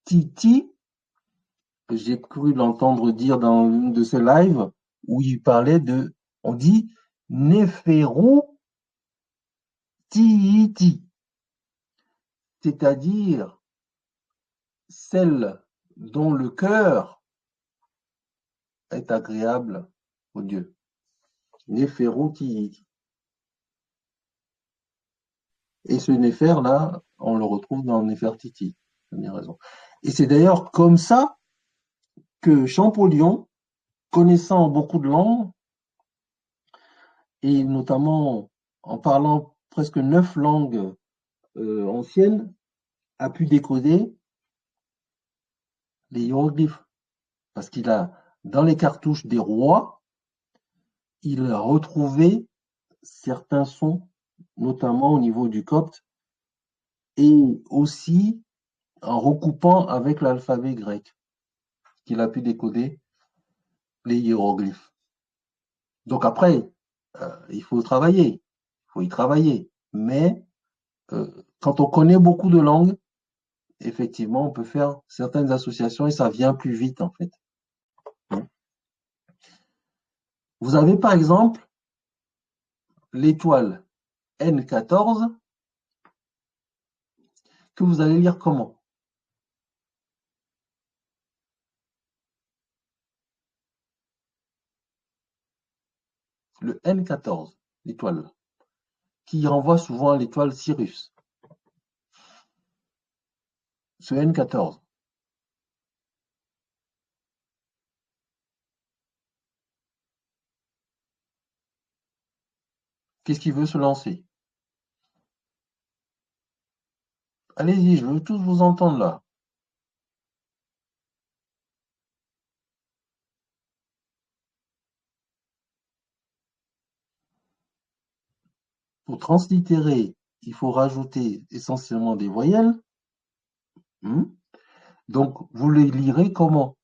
Titi, j'ai cru l'entendre dire dans une de ses lives, où il parlait de, on dit Néférou Tiiti, c'est-à-dire celle dont le cœur est agréable au Dieu. Néférou Tiiti. Et ce Néfer-là, on le retrouve dans Néfertiti. Vous avez raison. Et c'est d'ailleurs comme ça que Champollion, connaissant beaucoup de langues, et notamment en parlant presque 9 langues anciennes, a pu décoder les hiéroglyphes. Parce qu'il a, dans les cartouches des rois, il a retrouvé certains sons, notamment au niveau du copte, et aussi en recoupant avec l'alphabet grec, qu'il a pu décoder les hiéroglyphes. Donc après, il faut travailler, il faut y travailler. Mais quand on connaît beaucoup de langues, effectivement, on peut faire certaines associations et ça vient plus vite en fait. Vous avez par exemple l'étoile N14 que vous allez lire comment? Le N14, l'étoile, qui renvoie souvent à l'étoile Sirius. Ce N14, qu'est-ce qu'il veut se lancer? Allez-y, je veux tous vous entendre là. Pour translittérer, il faut rajouter essentiellement des voyelles. Donc, vous les lirez comment?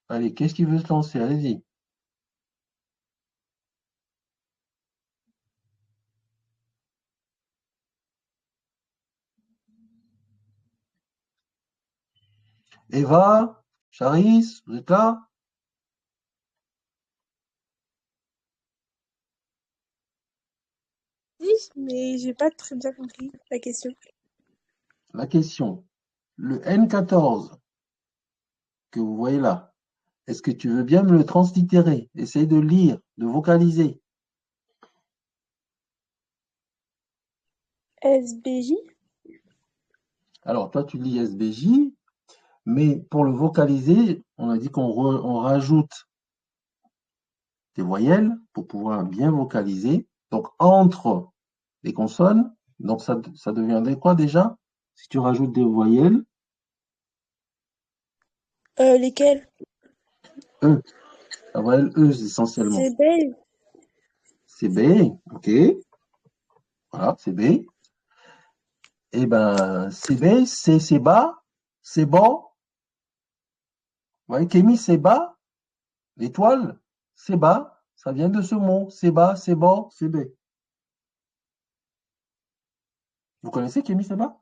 Allez, qu'est-ce qui veut se lancer? Allez-y. Eva, Charis, vous êtes là? Oui, mais j'ai pas très bien compris la question. La question. Le N14 que vous voyez là, est-ce que tu veux bien me le translittérer? Essaye de lire, de vocaliser. SBJ? Alors, toi, tu lis SBJ, mais pour le vocaliser, on a dit on rajoute des voyelles pour pouvoir bien vocaliser. Donc, entre les consonnes, donc ça deviendrait quoi déjà? Si tu rajoutes des voyelles, Lesquels? E, la voyelle E essentiellement. C'est belle. C'est B, ok, voilà, c'est B. Eh ben, c'est B, c'est bas, c'est bon. Vous voyez, Kémy, c'est bas, l'étoile, c'est bas, ça vient de ce mot, c'est bas, c'est bon, c'est B. Vous connaissez Kémy, c'est bas?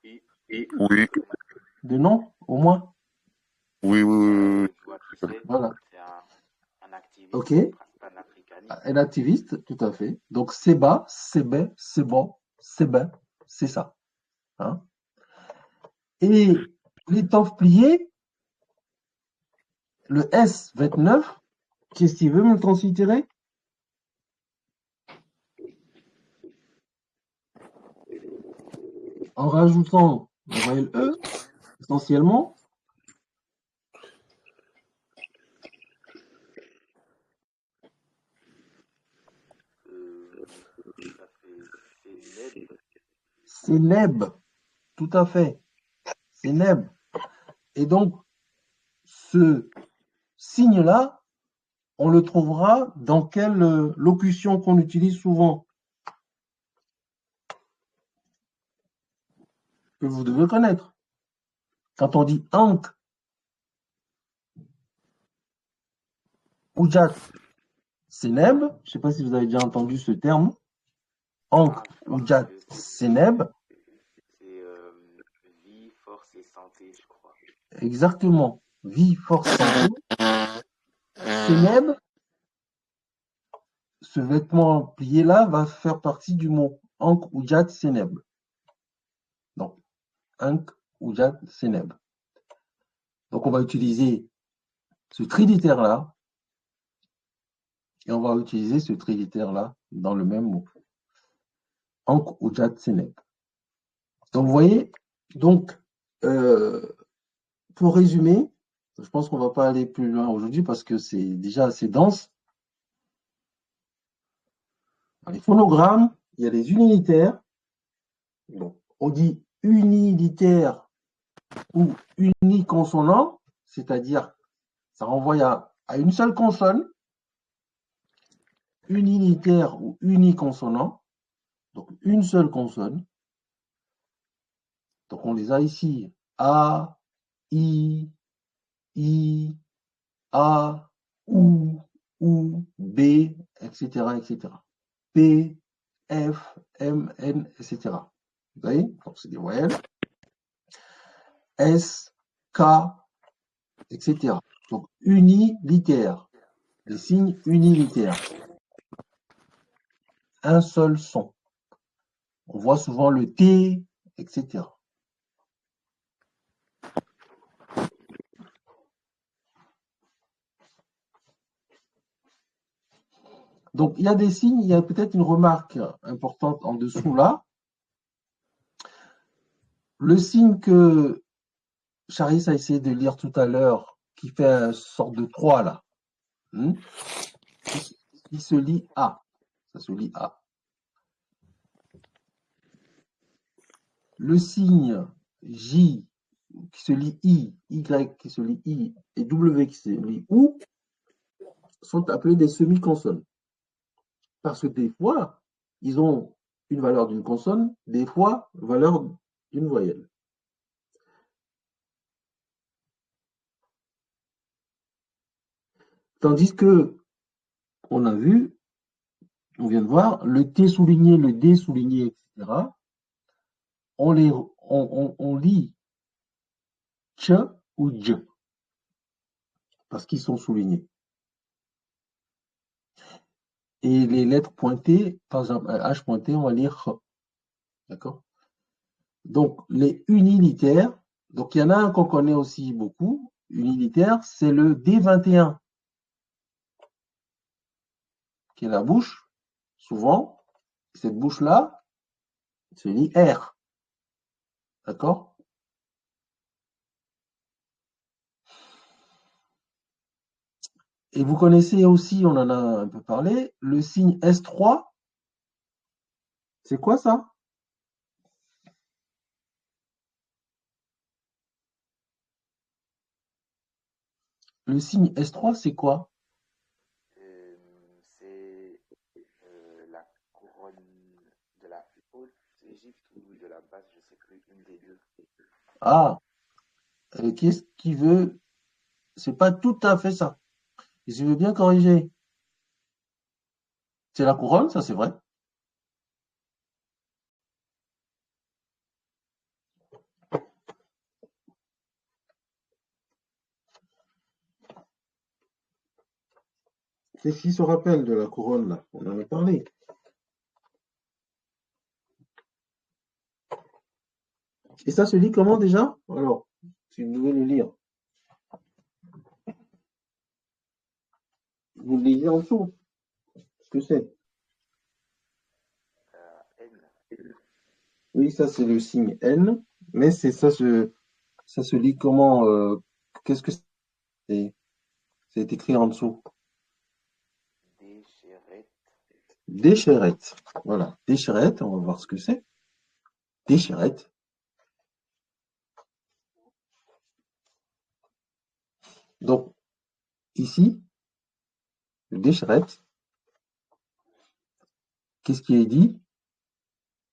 Oui, Oui, De nom, au moins. oui, oui, oui, je vois qui c'est. Voilà. C'est un Ok. activiste panafricaniste. Un activiste, tout à fait. Donc, c'est bas, c'est B, c'est bon, c'est ben, c'est ça. Hein. Et l'étoffe pliée, le S29, qu'est-ce qu'il veut me considérer? En rajoutant la voyelle E, essentiellement, Ça fait Neb. c'est Neb, tout à fait. C'est Neb. Et donc, ce signe-là, on le trouvera dans quelle locution qu'on utilise souvent, que vous devez connaître. Quand on dit Ankh ou Jat Seneb, je ne sais pas si vous avez déjà entendu ce terme, Ankh Je ou pense Jat que Seneb, c'est vie, force et santé, je crois. exactement. Vie, force, santé. Seneb, ce vêtement plié-là va faire partie du mot Ankh ou Jat Seneb. Donc, Ankh ou Jat Seneb. Donc, on va utiliser ce trilitère-là et on va utiliser ce trilitère-là dans le même mot. Ankh ou Jat Seneb. Donc, vous voyez, donc, pour résumer, je pense qu'on ne va pas aller plus loin aujourd'hui parce que c'est déjà assez dense. Dans les phonogrammes, il y a les unilitaires. Donc, on dit unilitaire ou uniconsonant, c'est-à-dire ça renvoie à une seule consonne, unilitaire ou uniconsonant, donc une seule consonne. Donc on les a ici, A, I, A, ou, B, etc., etc. P, F, M, N, etc. Vous voyez? Donc c'est des voyelles. S, K, etc. Donc unilitaire. Des signes unilitaires. Un seul son. On voit souvent le T, etc. Donc, il y a des signes, il y a peut-être une remarque importante en dessous là. Le signe que Charis a essayé de lire tout à l'heure, qui fait une sorte de 3 là, qui se lit A. Ça se lit A. Le signe J qui se lit I, Y qui se lit I et W qui se lit OU sont appelés des semi-consonnes. Parce que des fois, ils ont une valeur d'une consonne, des fois, valeur d'une voyelle. Tandis que, on a vu, on vient de voir, le T souligné, le D souligné, etc., on lit tch ou dj, parce qu'ils sont soulignés. Et les lettres pointées, par exemple, H pointé, on va lire H. D'accord? Donc, les unilitaires, donc il y en a un qu'on connaît aussi beaucoup, unilitaire, c'est le D21, qui est la bouche, souvent. Cette bouche-là, se lit R. D'accord? Et vous connaissez aussi, on en a un peu parlé, le signe S3. C'est quoi ça? Le signe S3, c'est quoi? C'est la couronne de la Haute-Égypte ou de la Basse, je sais plus, une des deux. Ah, qu'est-ce qui veut? C'est pas tout à fait ça. Je veux bien corriger. C'est la couronne, ça c'est vrai. Qu'est-ce qui se rappelle de la couronne là? On en a parlé. Et ça se lit comment déjà? Alors, si vous devez le lire, vous le lisez en dessous. Ce que c'est? N. Oui, ça c'est le signe N, mais c'est ça se lit comment? Qu'est-ce que c'est? C'est écrit en dessous. Déchirette. Déchirette. Voilà, déchirette, on va voir ce que c'est. Déchirette. Donc, ici, le déchirette, qu'est-ce qui est dit?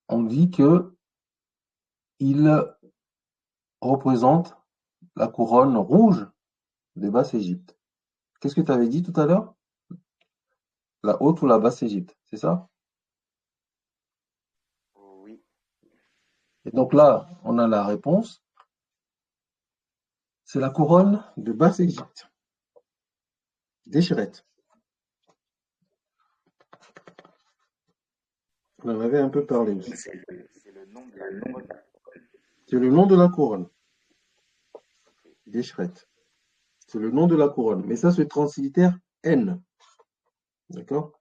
On dit que il représente la couronne rouge de Basse-Égypte. Qu'est-ce que tu avais dit tout à l'heure? La haute ou la Basse-Égypte, c'est ça? Oui. Et donc là, on a la réponse. C'est la couronne de Basse-Égypte. Déchirette. On en avait un peu parlé aussi. C'est le nom de la couronne. C'est le nom de la couronne. Déchirette. C'est le nom de la couronne. Mais ça se translitère N. D'accord?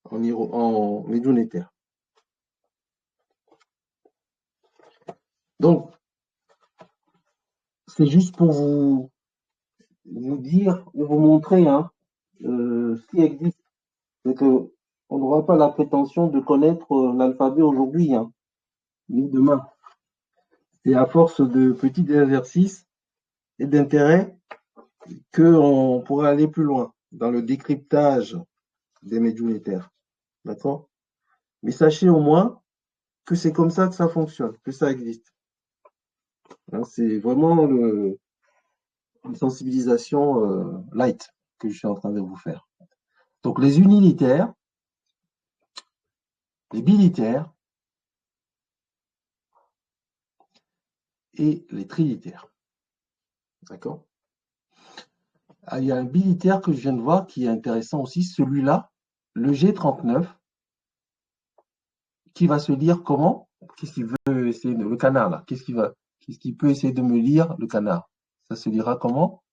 En médiunétaire. Donc, c'est juste pour vous dire ou vous montrer hein, ce qui existe. C'est que on n'aura pas la prétention de connaître l'alphabet aujourd'hui, hein, ni demain. C'est à force de petits exercices et d'intérêt qu'on pourra aller plus loin dans le décryptage des médiunétaires. D'accord? Mais sachez au moins que c'est comme ça que ça fonctionne, que ça existe. Hein, c'est vraiment une sensibilisation light que je suis en train de vous faire. Donc les unilitaires, les bilitaires et les trilitaires. D'accord? Ah, il y a un bilitaire que je viens de voir qui est intéressant aussi, celui-là, le G39, qui va se lire comment? Qu'est-ce qu'il veut essayer de... Le canard, là, qu'est-ce qu'il peut essayer de me lire, le canard? Ça se lira comment?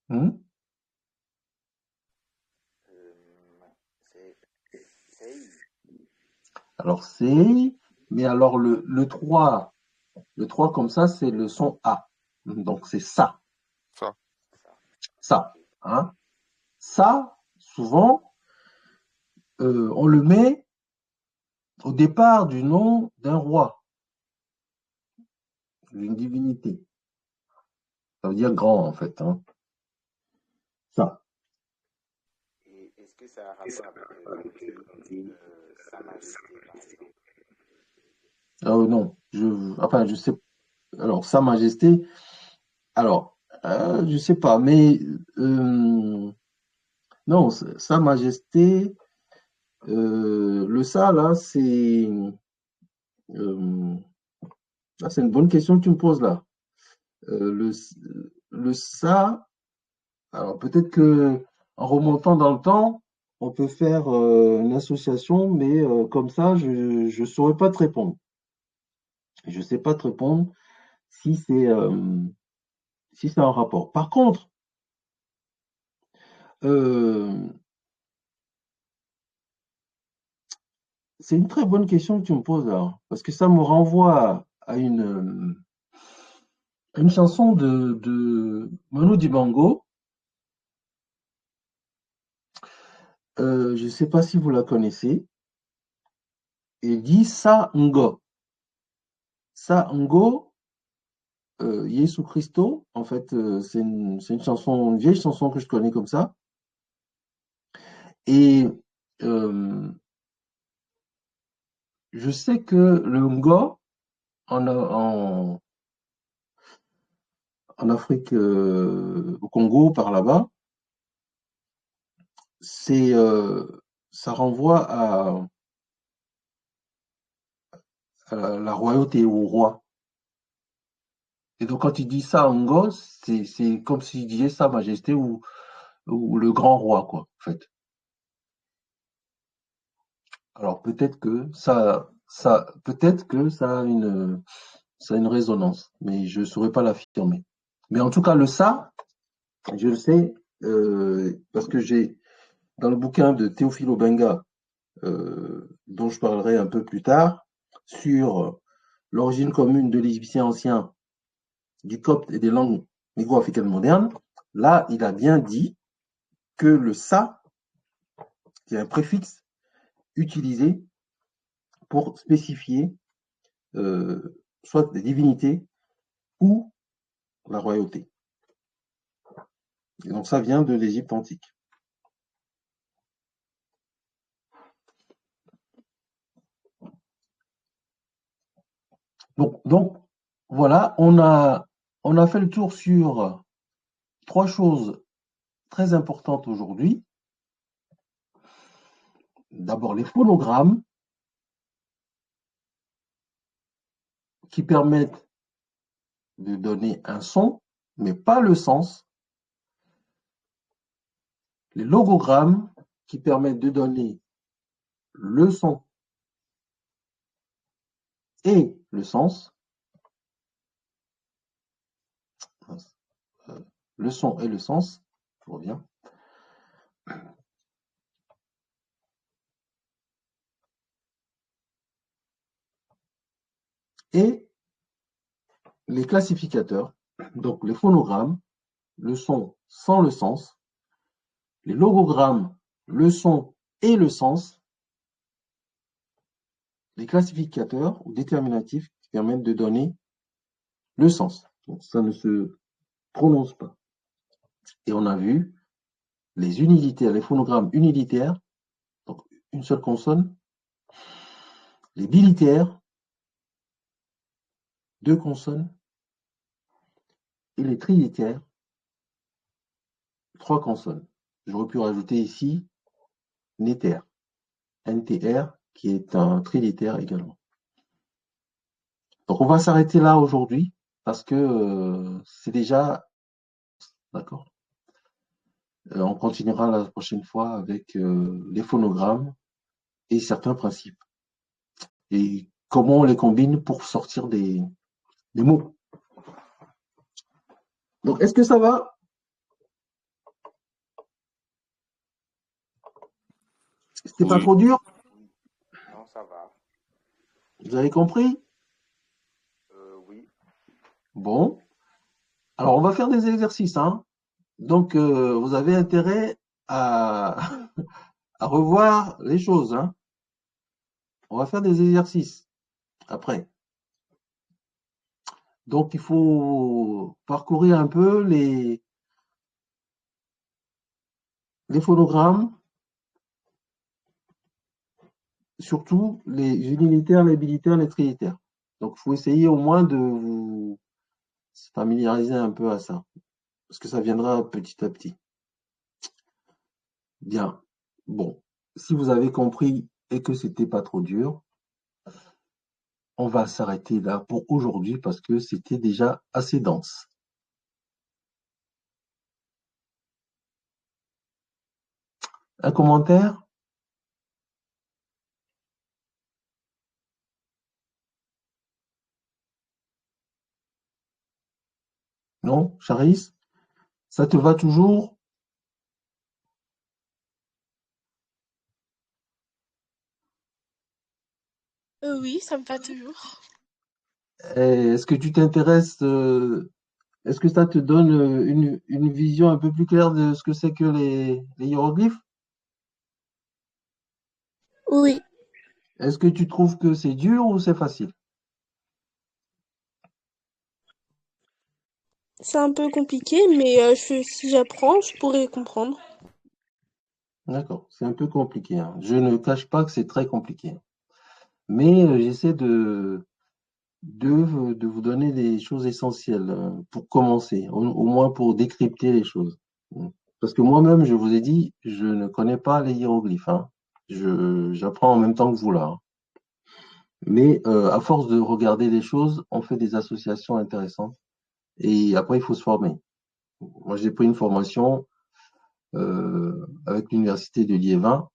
Hmm. C'est Sei. Alors, c'est... Mais alors, le 3 comme ça, c'est le son A. Donc, c'est ça. Ça. Ça. Ça. Ok. Hein? Ça, souvent, on le met au départ du nom d'un roi, d'une divinité. Ça veut dire grand, en fait. Hein? Ça. Et est-ce que ça a un rapport avec quand on dit Sa Majesté, par exemple? Non. Enfin, je sais. Alors, Sa Majesté. Alors, je sais pas, mais non, Sa Majesté. Le ça, là, c'est. euh, c'est une bonne question que tu me poses là. Euh, le, le ça, alors peut-être que en remontant dans le temps, on peut faire une association, mais comme ça, je ne saurais pas te répondre. Je ne sais pas te répondre si c'est un rapport. Par contre, Euh, c'est une très bonne question que tu me poses là, parce que ça me renvoie à une chanson de Manu Dibango. Je ne sais pas si vous la connaissez. Il dit Sa Ngo. Sa Ngo, Yesu Christo. En fait, c'est une chanson, une vieille chanson que je connais comme ça. Et je sais que le Ngo, en, en Afrique, au Congo, par là-bas, c'est, ça renvoie à la royauté, au roi. Et donc, quand il dit ça en gosse, c'est comme s'il disait Sa Majesté ou le grand roi, quoi, en fait. Alors, peut-être que ça a une résonance, mais je ne saurais pas l'affirmer. Mais en tout cas, le ça, je le sais, parce que j'ai, dans le bouquin de Théophile Obenga, dont je parlerai un peu plus tard, sur l'origine commune de l'égyptien ancien, du copte et des langues négro-africaines modernes, là, il a bien dit que le ça, qui est un préfixe utilisé pour spécifier soit des divinités ou la royauté. Et donc ça vient de l'Égypte antique. Donc voilà, on a fait le tour sur trois choses très importantes aujourd'hui. D'abord, les phonogrammes qui permettent de donner un son, mais pas le sens. Les logogrammes qui permettent de donner le son et le sens. Le son et le sens, je reviens. Et les classificateurs, donc les phonogrammes, le son sans le sens, les logogrammes, le son et le sens, les classificateurs ou déterminatifs qui permettent de donner le sens. Donc ça ne se prononce pas. Et on a vu les unilitaires, les phonogrammes unilitaires, donc une seule consonne, les bilitaires, deux consonnes, et les trilitaires, trois consonnes. J'aurais pu rajouter ici néter, NTR, qui est un trilitaire également. Donc on va s'arrêter là aujourd'hui parce que c'est déjà d'accord. On continuera la prochaine fois avec les phonogrammes et certains principes et comment on les combine pour sortir des mots. Donc est-ce que ça va? C'était pas Oui. trop dur? Non, ça va. Vous avez compris? Oui. Bon. Alors on va faire des exercices, hein. Donc vous avez intérêt à, à revoir les choses, hein. On va faire des exercices après. Donc, il faut parcourir un peu les phonogrammes, surtout les unilitaires, les bilitaires, les trilitaires. Donc, il faut essayer au moins de vous familiariser un peu à ça, parce que ça viendra petit à petit. Bien. Bon, si vous avez compris et que c'était pas trop dur, on va s'arrêter là pour aujourd'hui parce que c'était déjà assez dense. Un commentaire? Non, Charis? Ça te va toujours? Oui, ça me va toujours. Est-ce que tu t'intéresses, est-ce que ça te donne une vision un peu plus claire de ce que c'est que les hiéroglyphes? Oui, Est-ce que tu trouves que c'est dur ou c'est facile? c'est un peu compliqué, mais si j'apprends, je pourrais comprendre. D'accord, c'est un peu compliqué, hein. Je ne cache pas que c'est très compliqué. Mais j'essaie de vous donner des choses essentielles pour commencer, au moins pour décrypter les choses. Parce que moi-même, je vous ai dit, je ne connais pas les hiéroglyphes, hein. J'apprends en même temps que vous là, hein. Mais à force de regarder les choses, on fait des associations intéressantes. Et après, il faut se former. Moi, j'ai pris une formation avec l'université de Liévin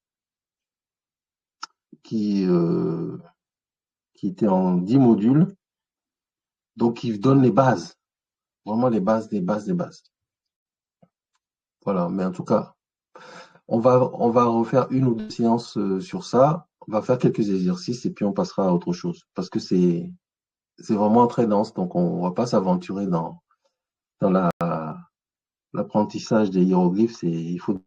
qui, euh, qui était en 10 modules, donc qui donne les bases, vraiment les bases, des bases, des bases. Voilà, mais en tout cas, on va refaire une ou deux séances sur ça. On va faire quelques exercices et puis on passera à autre chose. Parce que c'est vraiment très dense, donc on ne va pas s'aventurer dans l'apprentissage des hiéroglyphes. Il faut.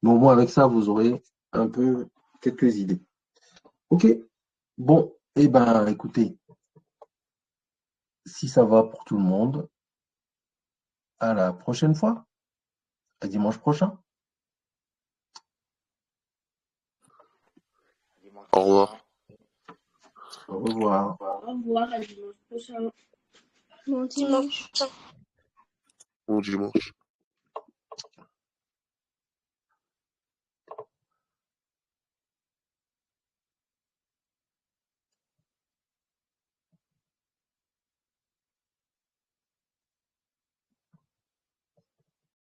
Bon, moi, avec ça, vous aurez un peu quelques idées. OK. Bon, eh ben, écoutez, si ça va pour tout le monde, à la prochaine fois, à dimanche prochain. Dimanche Au prochain. revoir. Au revoir. Au revoir, à dimanche prochain. Bon dimanche. Bon dimanche.